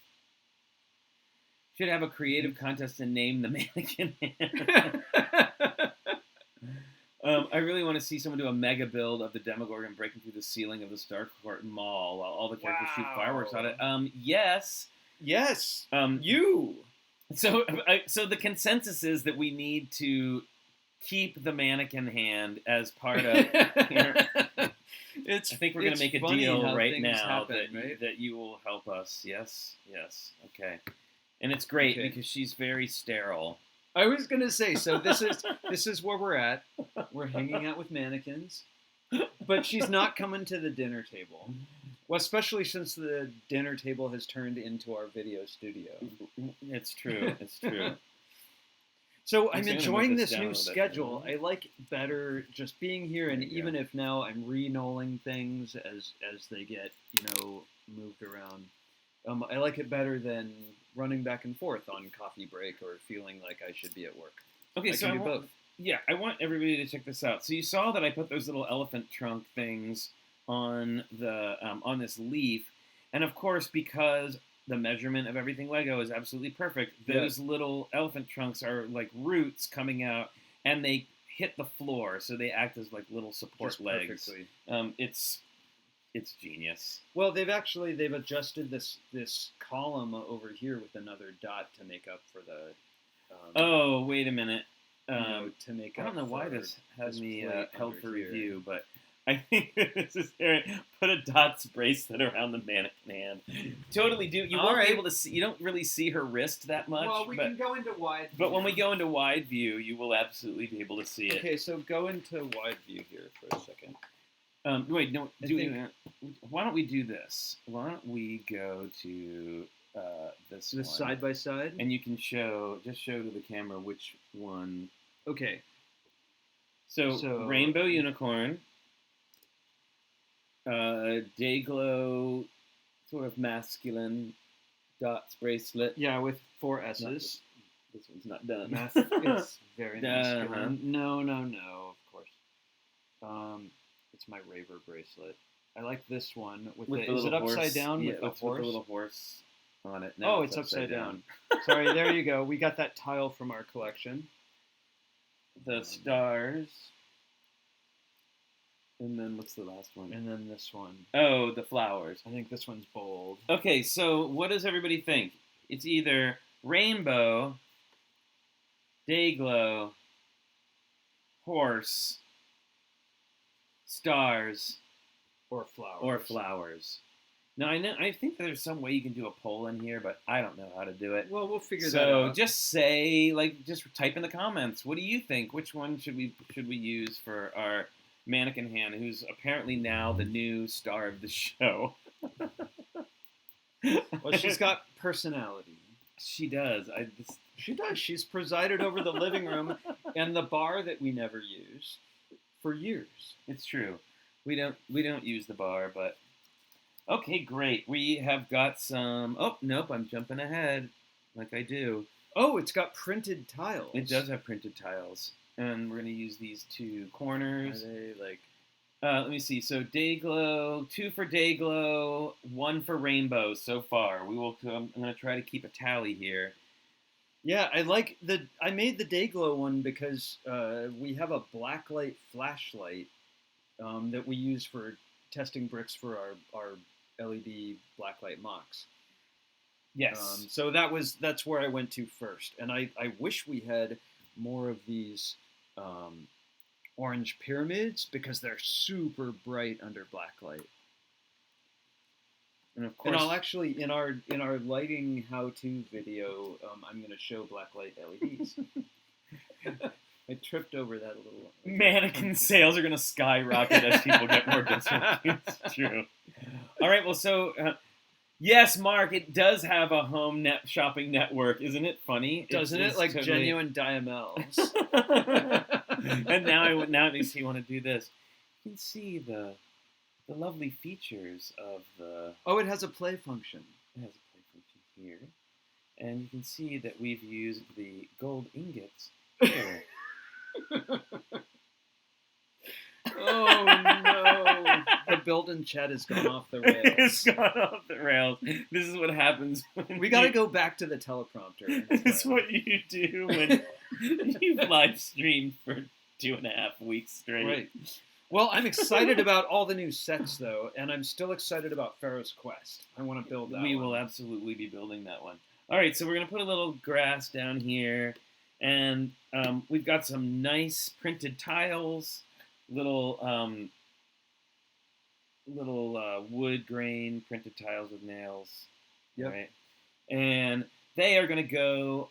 Should have a creative contest to name the mannequin hand. I really want to see someone do a mega build of the Demogorgon breaking through the ceiling of the Starcourt Mall while all the characters shoot fireworks on it. Yes. Yes. You. So the consensus is that we need to keep the mannequin hand as part of. I think we're going to make a deal right now that you will help us. Yes. Okay. And it's great because she's very sterile. I was going to say, so this is where we're at. We're hanging out with mannequins, but she's not coming to the dinner table. Well, especially since the dinner table has turned into our video studio. It's true. So I'm enjoying this new schedule. I like better just being here, and even if now I'm re-knolling things as they get moved around. I like it better than running back and forth on coffee break or feeling like I should be at work. Okay, so I do both. Yeah, I want everybody to check this out. So you saw that I put those little elephant trunk things on the on this leaf, and of course because the measurement of everything Lego is absolutely perfect, those little elephant trunks are like roots coming out, and they hit the floor, so they act as like little support legs. Perfectly. It's genius. Well, they've adjusted this column over here with another dot to make up for the. Oh, wait a minute. To make up. I don't know why this has me held for review, but I think this is put a dots bracelet around the mannequin hand. Totally do. You won't be able to see. You don't really see her wrist that much. Well, we can go into wide view. But when we go into wide view, you will absolutely be able to see it. Okay, so go into wide view here for a second. Wait, no. Why don't we do this? Why don't we go to this one? Side by side? And you can show to the camera which one. Okay. So Rainbow Unicorn, Dayglow, sort of masculine dots bracelet. Yeah, with 4 S's. This one's not done. It's very masculine. No, of course. It's my Raver bracelet. I like this one. Is it upside down with the horse? With the little horse on it. No, it's upside down. Sorry, there you go. We got that tile from our collection. The stars. And then what's the last one? And then this one. Oh, the flowers. I think this one's bold. Okay, so what does everybody think? It's either rainbow, dayglow, horse, stars, or flowers. Now, I think there's some way you can do a poll in here, but I don't know how to do it. Well, we'll figure that out. So just say, just type in the comments. What do you think? Which one should we use for our mannequin hand, who's apparently now the new star of the show? Well, she's got personality. She does. She does. She's presided over the living room and the bar that we never use for years. It's true. We don't use the bar, but okay, great. We have got some. Oh nope, I'm jumping ahead, like I do. Oh, it's got printed tiles. It does have printed tiles, and we're gonna use these 2 corners. Are they like? Let me see. So Dayglow, 2 for Dayglow, 1 for Rainbow so far. I'm gonna try to keep a tally here. Yeah, I made the Dayglow one because we have a blacklight flashlight that we use for testing bricks for our LED blacklight mocks. Yes. So that's where I went to first, and I wish we had more of these orange pyramids because they're super bright under blacklight. And of course, and I'll actually in our lighting how-to video, I'm going to show blacklight LEDs. I tripped over that a little. Mannequin sales are going to skyrocket as people get more discounts. It's true. All right. Well, so yes, Mark, it does have a home shopping network. Isn't it funny? Doesn't it? Like totally... genuine Diamels. And now it makes me want to do this. You can see the lovely features of the... Oh, it has a play function. It has a play function here. And you can see that we've used the gold ingots here. Oh, no. The building Chet has gone off the rails. It's gone off the rails. This is what happens. We got to go back to the teleprompter. This is what you do when you live stream for 2.5 weeks straight. Right. Well, I'm excited about all the new sets, though, and I'm still excited about Pharaoh's Quest. I want to build that We one. will absolutely be building that one. All right, so we're going to put a little grass down here, and we've got some nice printed tiles, little wood grain printed tiles with nails. Yep. Right? And they are going to go,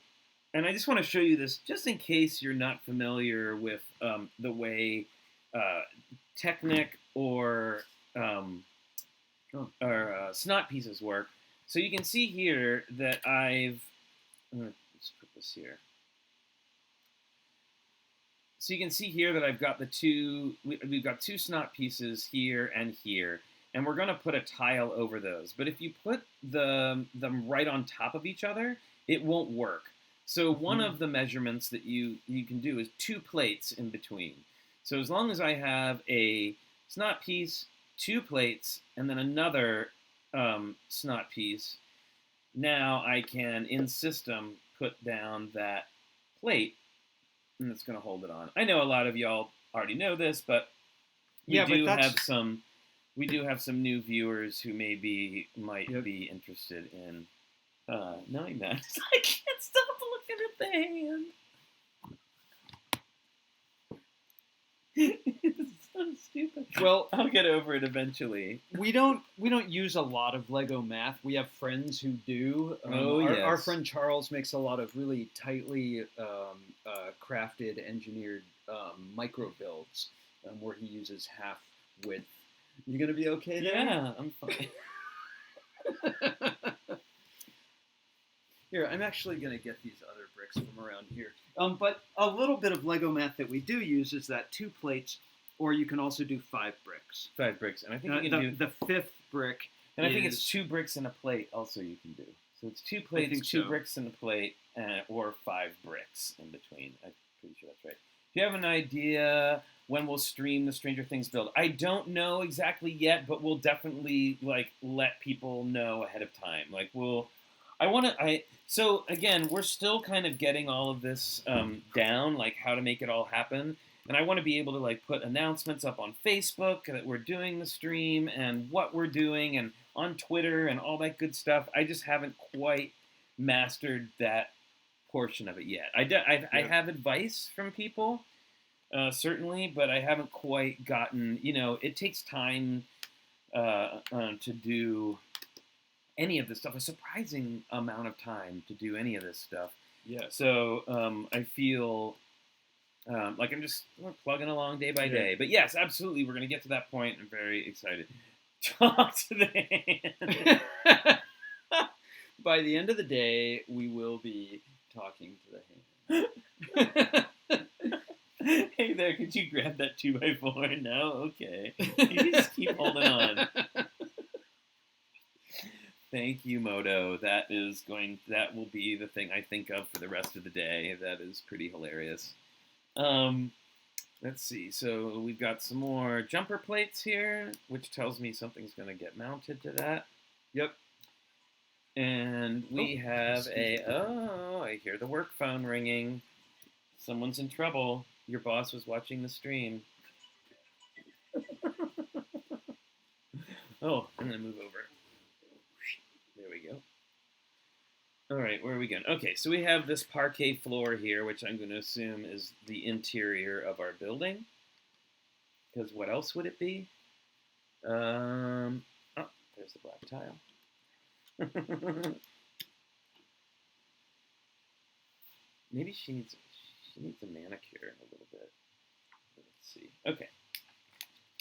and I just want to show you this just in case you're not familiar with the way Technic or snot pieces work. So you can see here that let's put this here. So you can see here that I've got we've got two snot pieces here and here, and we're going to put a tile over those. But if you put them right on top of each other, it won't work. So one of the measurements that you can do is 2 plates in between. So as long as I have a snot piece, 2 plates, and then another snot piece, now I can, in system, put down that plate, and it's going to hold it on. I know a lot of y'all already know this, but we do have some new viewers who might be interested in knowing that. I can't stop looking at the hand. It's so stupid. Well, I'll get over it eventually. We don't use a lot of Lego math. We have friends who do. Our friend Charles makes a lot of really tightly crafted, engineered micro builds where he uses half width. You gonna be okay there? Yeah, I'm fine. Here, I'm actually gonna get these other bricks from around here. But a little bit of Lego math that we do use is that 2 plates, or you can also do 5 bricks. 5 bricks, and I think you can can do the 5th brick. And I think it's 2 bricks and a plate. Also, you can do. So it's 2 plates, 2 bricks and a plate, or 5 bricks in between. I'm pretty sure that's right. Do you have an idea when we'll stream the Stranger Things build? I don't know exactly yet, but we'll definitely let people know ahead of time. So again, we're still kind of getting all of this down, like how to make it all happen. And I want to be able to put announcements up on Facebook that we're doing the stream and what we're doing, and on Twitter and all that good stuff. I just haven't quite mastered that portion of it yet. I have advice from people, certainly, but I haven't quite gotten. It takes time to do any of this stuff. A surprising amount of time to do any of this stuff. Yeah. So I feel like we're plugging along day by day. But yes, absolutely, we're going to get to that point. I'm very excited. Talk to the hand. By the end of the day, we will be talking to the hand. Hey there, could you grab that 2x4? No? Okay. You just keep holding on. Thank you, Moto. That will be the thing I think of for the rest of the day. That is pretty hilarious. Let's see. So we've got some more jumper plates here, which tells me something's going to get mounted to that. Yep. And we have I hear the work phone ringing. Someone's in trouble. Your boss was watching the stream. Oh, I'm going to move over. There we go. All right, where are we going? Okay, so we have this parquet floor here, which I'm going to assume is the interior of our building. Because what else would it be? Oh, there's the black tile. Maybe she needs a manicure a little bit. Let's see. Okay.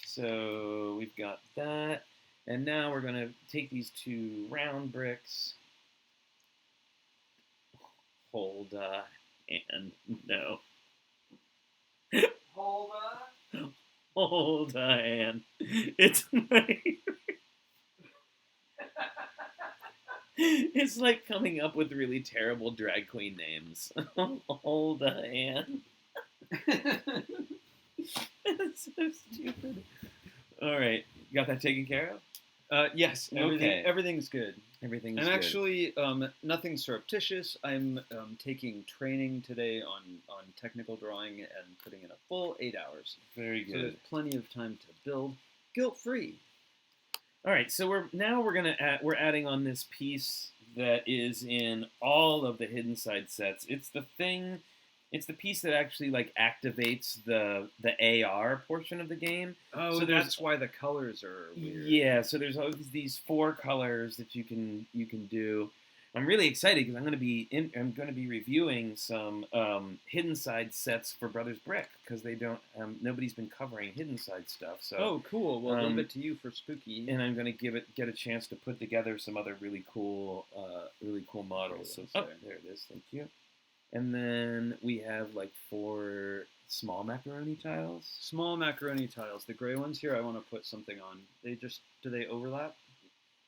So we've got that. And now we're going to take these 2 round bricks. Hold and no. Hold and it's it's like coming up with really terrible drag queen names. Hold a hand. That's so stupid. All right. got that taken care of? Yes, everything's good. Everything's I'm good. actually nothing surreptitious. I'm taking training today on technical drawing and putting in a full 8 hours. Very good. So there's plenty of time to build guilt-free. All right, so we're adding on this piece that is in all of the hidden side sets. It's the piece that actually like activates the AR portion of the game. Oh, so that's why the colors are weird. Yeah, so there's always these 4 colors that you can do. I'm really excited because I'm going to be reviewing some hidden side sets for Brothers Brick because they don't nobody's been covering hidden side stuff. So cool. Well, a little bit to you for spooky. And I'm going to get a chance to put together some other really cool models. So there it is. Thank you. And then we have like 4 small macaroni tiles. Small macaroni tiles. The gray ones here, I want to put something on. Do they overlap?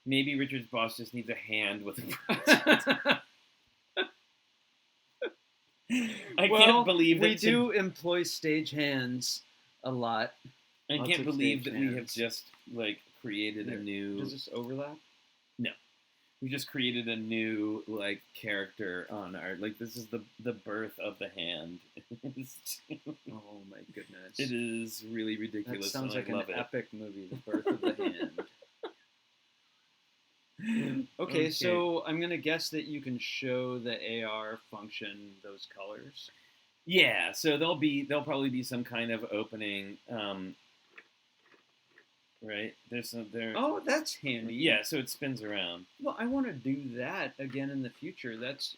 Maybe Richard's boss just needs a hand with a I can't believe that we do employ stage hands a lot. I can't believe that we have just like created a new. Does this overlap? No, we just created a new like character on our like. This is the birth of the hand. Oh my goodness! It is really ridiculous. That sounds like an epic movie, The Birth of the Hand. Okay, so I'm gonna guess that you can show the AR function those colors. Yeah, so there'll probably be some kind of opening, right? Oh, that's handy. Yeah, so it spins around. Well, I want to do that again in the future. That's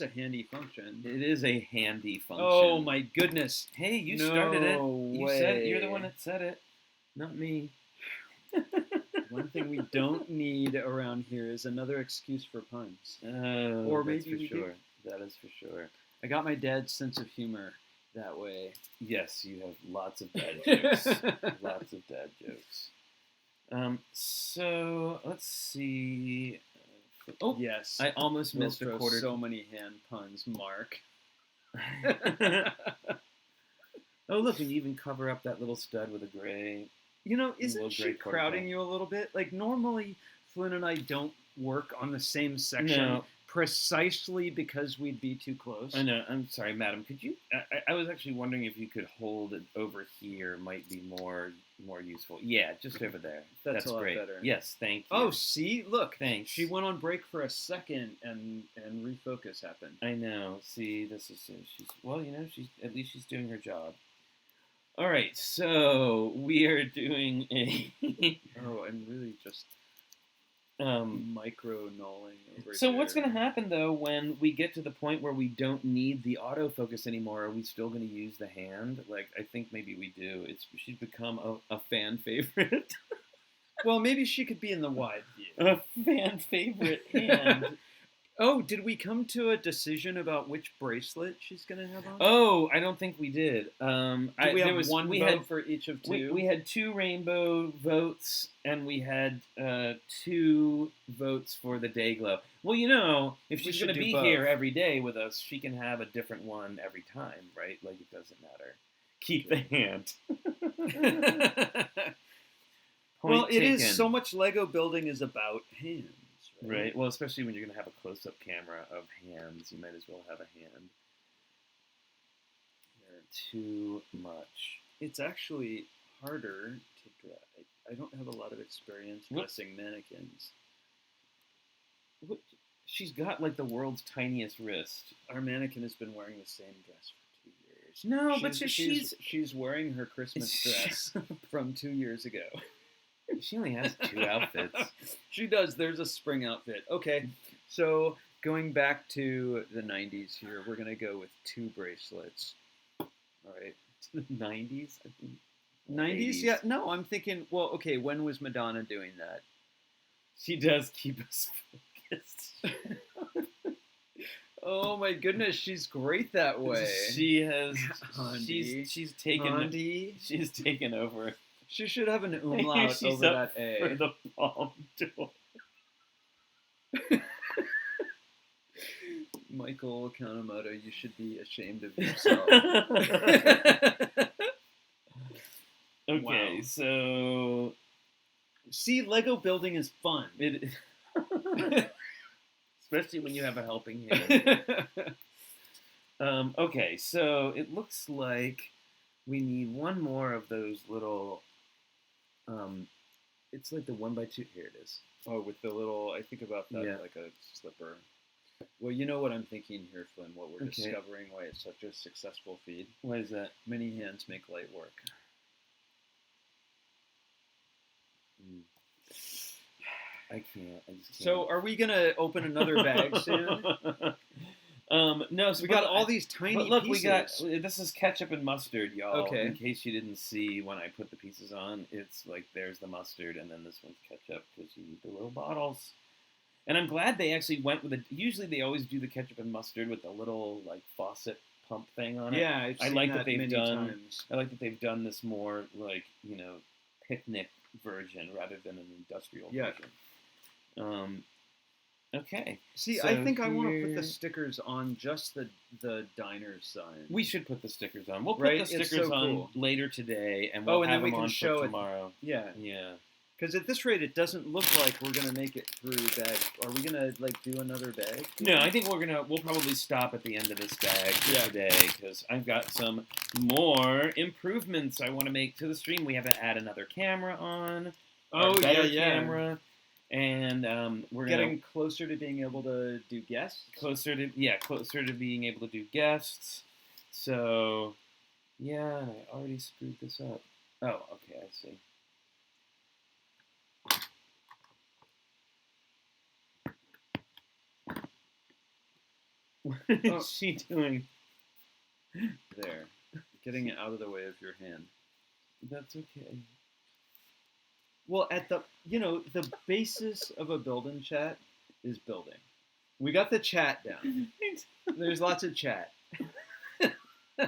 a handy function. It is a handy function. Oh my goodness! Hey, you started it. You said it. You're the one that said it, not me. One thing we don't need around here is another excuse for puns. Or maybe we do. That is for sure. I got my dad's sense of humor that way. Yes, you have lots of dad jokes. Lots of dad jokes. So let's see. Oh yes, I almost missed a quarter. So many hand puns, Mark. Oh look, and you even cover up that little stud with a gray. You know, isn't she crowding you a little bit? Like, normally, Flynn and I don't work on the same section precisely because we'd be too close. I know. I'm sorry, madam. Could you... I was actually wondering if you could hold it over here might be more useful. Yeah, just over there. That's a lot great. Better. Yes, thank you. Oh, see? Look. Thanks. She went on break for a second and refocus happened. I know. See, this is... Well, you know, at least she's doing her job. All right, so we are doing a... Oh, I'm really just micro-nulling over So here. what's going to happen, though, when we get to the point where we don't need the autofocus anymore? Are we still going to use the hand? Like, I think maybe we do. She's become a fan favorite. Well, maybe she could be in the wide view. A fan favorite hand. Oh, did we come to a decision about which bracelet she's going to have on? Oh, I don't think we did. We have one vote for each of 2? We had 2 rainbow votes, and we had 2 votes for the day glow. Well, you know, if she's going to be here every day with us, she can have a different one every time, right? Like, it doesn't matter. Keep the hand. Well, it is so much Lego building is about hands. Right. Well, especially when you're going to have a close-up camera of hands, you might as well have a hand. They're too much. It's actually harder to draw. I don't have a lot of experience dressing mannequins. What? She's got like the world's tiniest wrist. Our mannequin has been wearing the same dress for 2 years. No, but she's wearing her Christmas dress from 2 years ago. She only has 2 outfits. She does. There's a spring outfit. Okay, so going back to the 90s here, we're going to go with 2 bracelets. All right. To the 90s? I think. 90s? 80s. Yeah. No, I'm thinking, well, okay, when was Madonna doing that? She does keep us focused. Oh my goodness, she's great that way. She has... She's taken over. She should have an umlaut over that A. For the palm door. Michael Kanemoto, you should be ashamed of yourself. Okay, so See, Lego building is fun. Especially when you have a helping hand. Okay, so it looks like we need one more of those little. It's like the 1x2. Here it is. Oh, with the little. I think about that like a slipper. Well, you know what I'm thinking here, Flynn. What we're discovering why it's such a successful feed. Why is that? Many hands make light work. I can't. I just can't. So, are we gonna open another bag soon? No. So we got all these tiny. But look, pieces. this is ketchup and mustard, y'all. Okay. In case you didn't see when I put the pieces on, it's like there's the mustard, and then this one's ketchup because you need the little bottles. And I'm glad they actually went with it. Usually they always do the ketchup and mustard with the little like faucet pump thing on it. Yeah, I like that they've done. Times. I like that they've done this more like picnic version rather than an industrial version. Okay. See, so I think I want to put the stickers on just the diner sign. We should put the stickers on. We'll put the stickers on later today, and we'll have them on for tomorrow. Yeah. Yeah. Because at this rate, it doesn't look like we're gonna make it through bag. Are we gonna do another bag? No, I think we'll probably stop at the end of this bag for today because I've got some more improvements I want to make to the stream. We have to add another camera on. Camera. And we're getting closer to being able to do guests. Closer to being able to do guests. So, yeah, I already screwed this up. Oh, okay, I see. What is she doing? There. Getting it out of the way of your hand. That's okay. Well, at the basis of a building chat is building. We got the chat down. There's lots of chat. Oh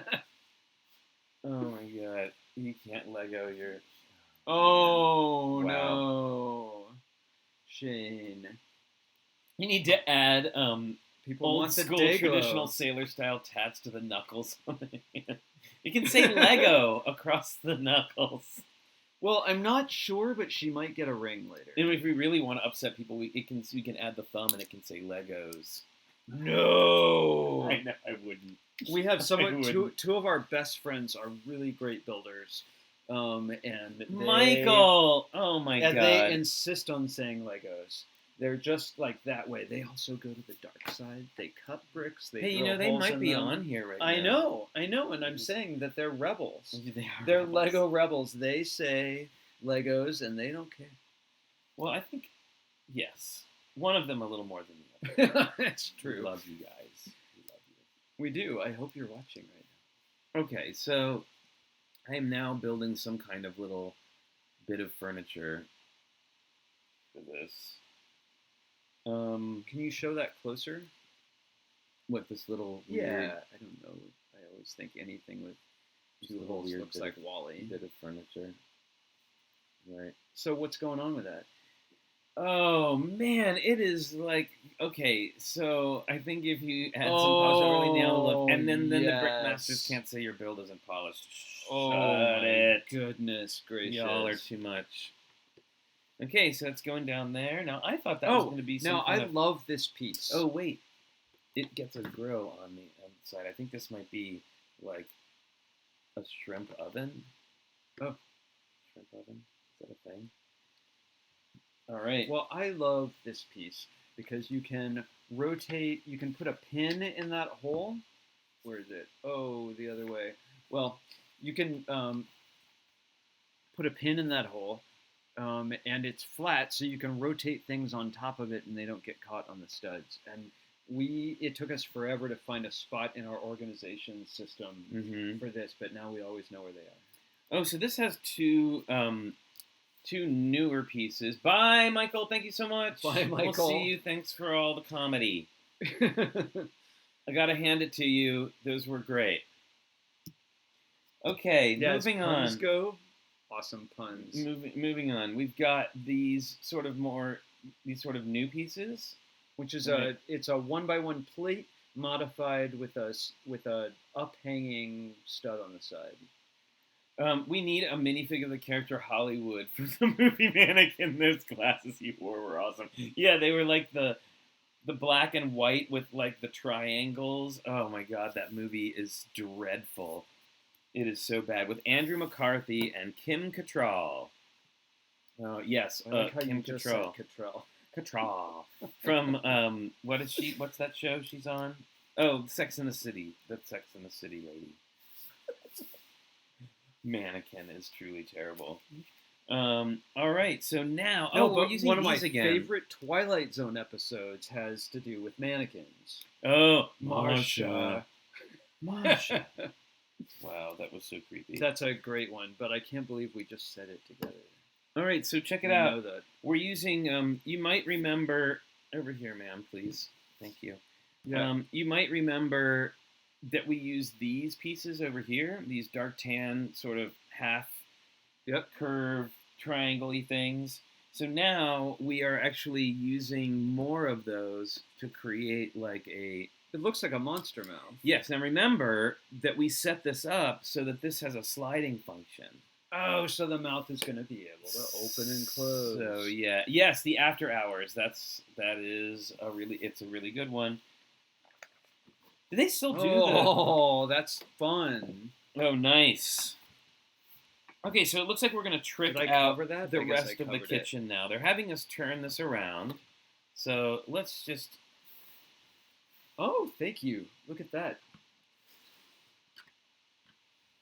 my god. You can't Lego your... Oh, wow. No. Shane. You need to add people old want the school traditional sailor style tats to the knuckles on the hand. You can say Lego across the knuckles. Well, I'm not sure, but she might get a ring later. And if we really want to upset people, we can add the thumb and it can say Legos. No, I know I wouldn't. We have two of our best friends are really great builders, and Michael. Oh my god, they insist on saying Legos. They're just like that way. They also go to the dark side. They cut bricks. They might be on here right now. I know, and I'm saying that they're rebels. They're rebels. Lego rebels. They say Legos, and they don't care. Well, I think, yes. One of them a little more than the other. That's true. We love you guys. We love you. We do. I hope you're watching right now. Okay, so I am now building some kind of little bit of furniture for this. Can you show that closer? What, this little weird, I don't know. I always think anything with two holes looks like Wall-E. Bit of furniture. Right. So what's going on with that? Oh man, it is like, okay, so I think if you add some polish really nail look, and then the Brickmasters can't say your build isn't polished. Shut it. Goodness gracious. Y'all are too much. Okay, so it's going down there. Now, I thought that was going to be some I love this piece. Oh, wait. It gets a grill on the side. I think this might be, like, a shrimp oven. Oh. Shrimp oven? Is that a thing? All right. Well, I love this piece because you can rotate. You can put a pin in that hole. Where is it? Oh, the other way. Well, you can put a pin in that hole. And it's flat, so you can rotate things on top of it, and they don't get caught on the studs. And it took us forever to find a spot in our organization system for this, but now we always know where they are. Oh, so this has two newer pieces. Bye, Michael. Thank you so much. Bye, Michael. We'll see you. Thanks for all the comedy. I gotta hand it to you. Those were great. Okay, moving on. Let's go. Awesome puns. Moving on. We've got these sort of new pieces, which is it's a 1x1 plate modified with a up hanging stud on the side. We need a minifig of the character Hollywood from the movie Mannequin. Those glasses he wore were awesome. Yeah, they were like the black and white with like the triangles. Oh my god, that movie is dreadful. It is so bad with Andrew McCarthy and Kim Cattrall. Oh yes, Kim Cattrall. Cattrall from what is she? What's that show she's on? Oh, Sex and the City. That Sex and the City lady. Mannequin is truly terrible. All right, so now we're using one of my again. favorite Twilight Zone episodes has to do with mannequins. Oh, Marsha. Marsha. Wow, that was so creepy. That's a great one, but I can't believe we just said it together. All right, so check it out. We're using. You might remember over here, ma'am. Please, thank you. Yeah. You might remember that we use these pieces over here, these dark tan sort of half curve triangle-y things. So now we are actually using more of those to create like a... It looks like a monster mouth. Yes, now remember that we set this up so that this has a sliding function. Oh, so the mouth is going to be able to open and close. So yeah, yes, the after hours. It's a really good one. Do they still do Oh, that's fun. Oh, nice. Okay, so it looks like we're going to trick out the rest of the kitchen now. They're having us turn this around. So let's just... Oh, thank you. Look at that.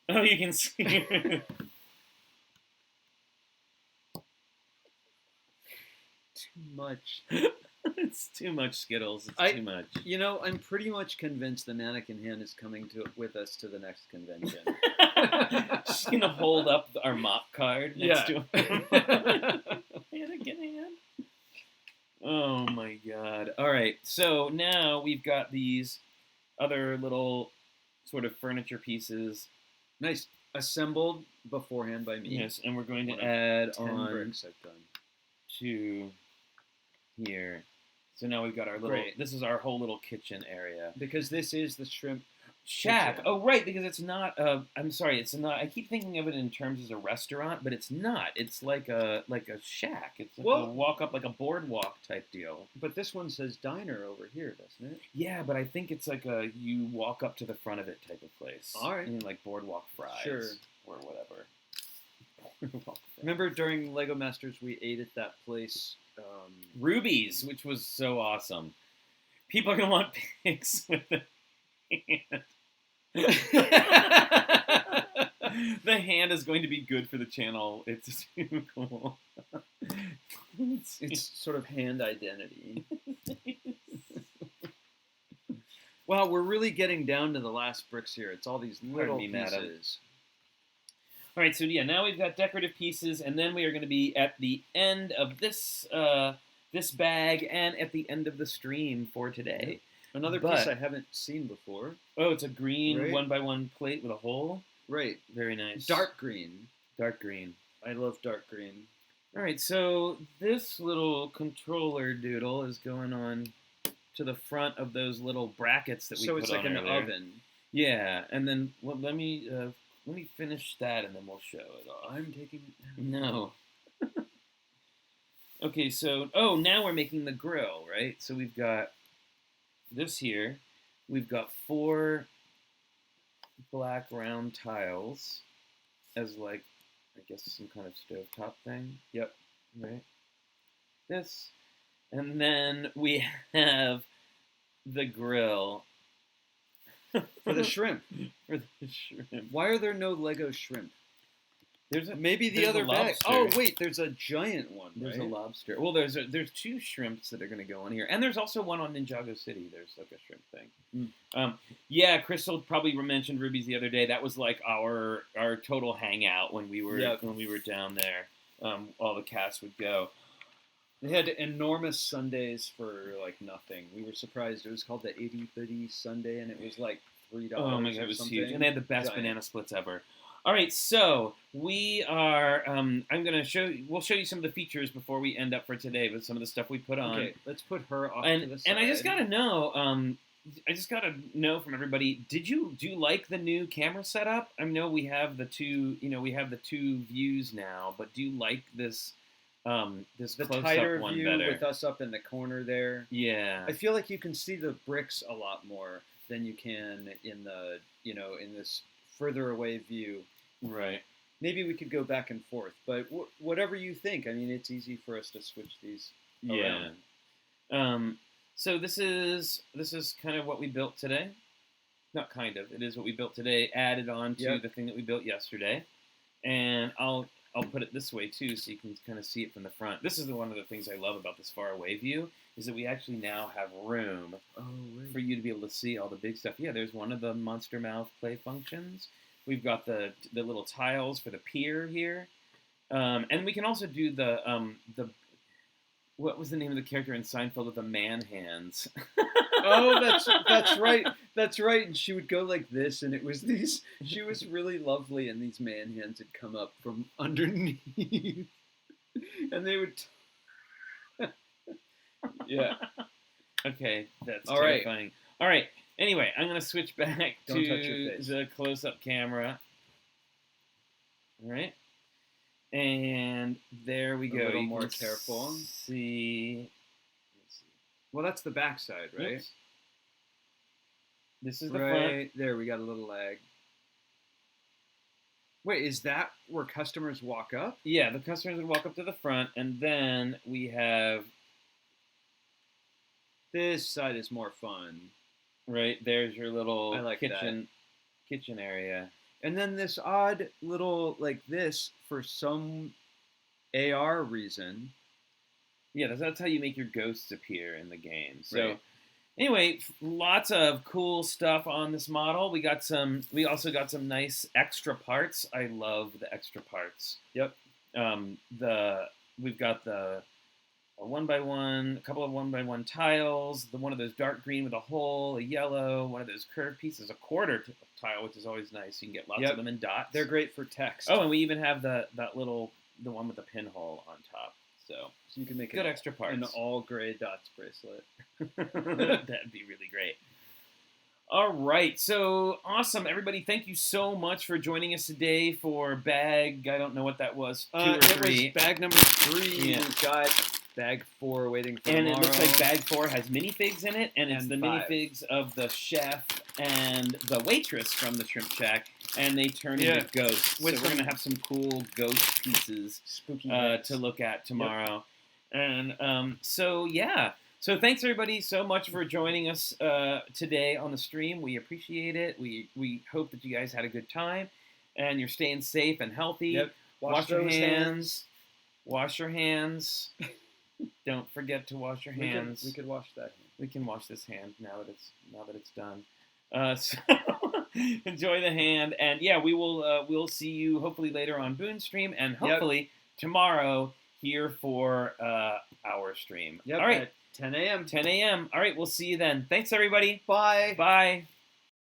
Oh, you can see. Too much. It's too much Skittles. It's too much. You know, I'm pretty much convinced the mannequin hand is coming with us to the next convention. She's going to hold up our mop card next to him. Mannequin hand. Oh, my God. All right, so now we've got these other little sort of furniture pieces. Nice. Assembled beforehand by me. Yes, and we're going to add 10 on bricks I've done. To here. So now we've got our little... Great. This is our whole little kitchen area. Because this is the shrimp shack. kitchen. Oh, right, because it's not... I'm sorry, it's not... I keep thinking of it in terms as a restaurant, but it's not. It's like a shack. It's like a walk up, like a boardwalk type deal. But this one says diner over here, doesn't it? Yeah, but I think it's like a you walk up to the front of it type of place. All right. Like boardwalk fries. Sure. Or whatever. Remember during Lego Masters we ate at that place... Ruby's, which was so awesome. People are going to want pics with the hand. The hand is going to be good for the channel. It's too cool. It's sort of hand identity. Wow, we're really getting down to the last bricks here. It's all these little pieces. All right, so yeah, now we've got decorative pieces, and then we are going to be at the end of this this bag and at the end of the stream for today. Another piece I haven't seen before. Oh, it's a green 1x1 plate with a hole. Right. Very nice. Dark green. Dark green. I love dark green. All right, so this little controller doodle is going on to the front of those little brackets that we put on. So it's like an oven. Yeah, and then let me finish that, and then we'll show it off. I'm taking it now. No. Okay, so now we're making the grill, right? So we've got this here. We've got 4 black round tiles as like, I guess, some kind of stovetop thing. Yep. Right. This, and then we have the grill. For the shrimp. For the shrimp. Why are there no Lego shrimp? Maybe the there's other a bag. lobster. Oh wait, there's a giant one. There's a lobster. Well, there's 2 shrimps that are going to go on here, and there's also one on Ninjago City. There's like a shrimp thing. Yeah, Crystal probably mentioned Ruby's the other day. That was like our total hangout when we were down there. All the cast would go. They had enormous sundaes for like nothing. We were surprised. It was called the 80-30 sundae, and it was like $3. Oh my god, it was huge, and they had the best banana splits ever. All right, so we are. We'll show you some of the features before we end up for today with some of the stuff we put on. Okay, let's put her off and, to the side. And I just gotta know, I just gotta know from everybody. Do you like the new camera setup? I know we have the two. We have the two views now. But do you like this? This the close tighter up one view better? with us up in the corner there. Yeah. I feel like you can see the bricks a lot more than you can in the in this further away view. Right. Maybe we could go back and forth, but whatever you think. I mean, it's easy for us to switch these around. Yeah. So this is kind of what we built today. Not kind of. It is what we built today, added on to the thing that we built yesterday. And I'll put it this way too, so you can kind of see it from the front. This is one of the things I love about this far away view, is that we actually now have room for you to be able to see all the big stuff. Yeah, there's one of the Monster Mouth play functions. We've got the little tiles for the pier here, and we can also do the what was the name of the character in Seinfeld with the man hands? Oh, that's right. That's right. And she would go like this, and it was these. She was really lovely, and these man hands had come up from underneath, and they would. Yeah. Okay, that's all terrifying. right. All right. Anyway, I'm gonna switch back Don't to touch your face. the close-up camera. All right. And there we go. A little you more can careful. See. Well, that's the back side, right? Oops. This is the right front. there. We got a little lag. Wait, is that where customers walk up? Yeah, the customers would walk up to the front, and then we have. This side is more fun. Right, there's your little I like kitchen area. And then this odd little, like this, for some AR reason. Yeah, that's how you make your ghosts appear in the game. So, right. Anyway, lots of cool stuff on this model. We also got some nice extra parts. I love the extra parts. Yep. We've got a 1x1, a couple of 1x1 tiles, one of those dark green with a hole, a yellow, one of those curved pieces, a quarter tile, which is always nice. You can get lots of them in dots. They're great for text. Oh, and we even have the one with the pinhole on top. So you can make good extra parts. An all gray dots bracelet. That'd be really great. All right, so awesome, everybody! Thank you so much for joining us today for bag. I don't know what that was. 2 or 3. It was bag number 3. Yeah. We've got bag 4 waiting for and tomorrow. It looks like bag 4 has minifigs in it, and it's the 5. minifigs of the chef and the waitress from the Shrimp Shack, and they turn into ghosts. So we're gonna have some cool ghost pieces spooky to look at tomorrow. Yep. And so thanks everybody so much for joining us today on the stream. We appreciate it. We hope that you guys had a good time and you're staying safe and healthy. Yep. Wash your hands. Wash your hands. Don't forget to wash your hands. We could wash that hand. We can wash this hand now that it's done. So enjoy the hand, and we'll see you hopefully later on Boone stream, and hopefully tomorrow here for our stream. Yep. All right. At 10 a.m. 10 a.m. All right. We'll see you then. Thanks, everybody. Bye. Bye.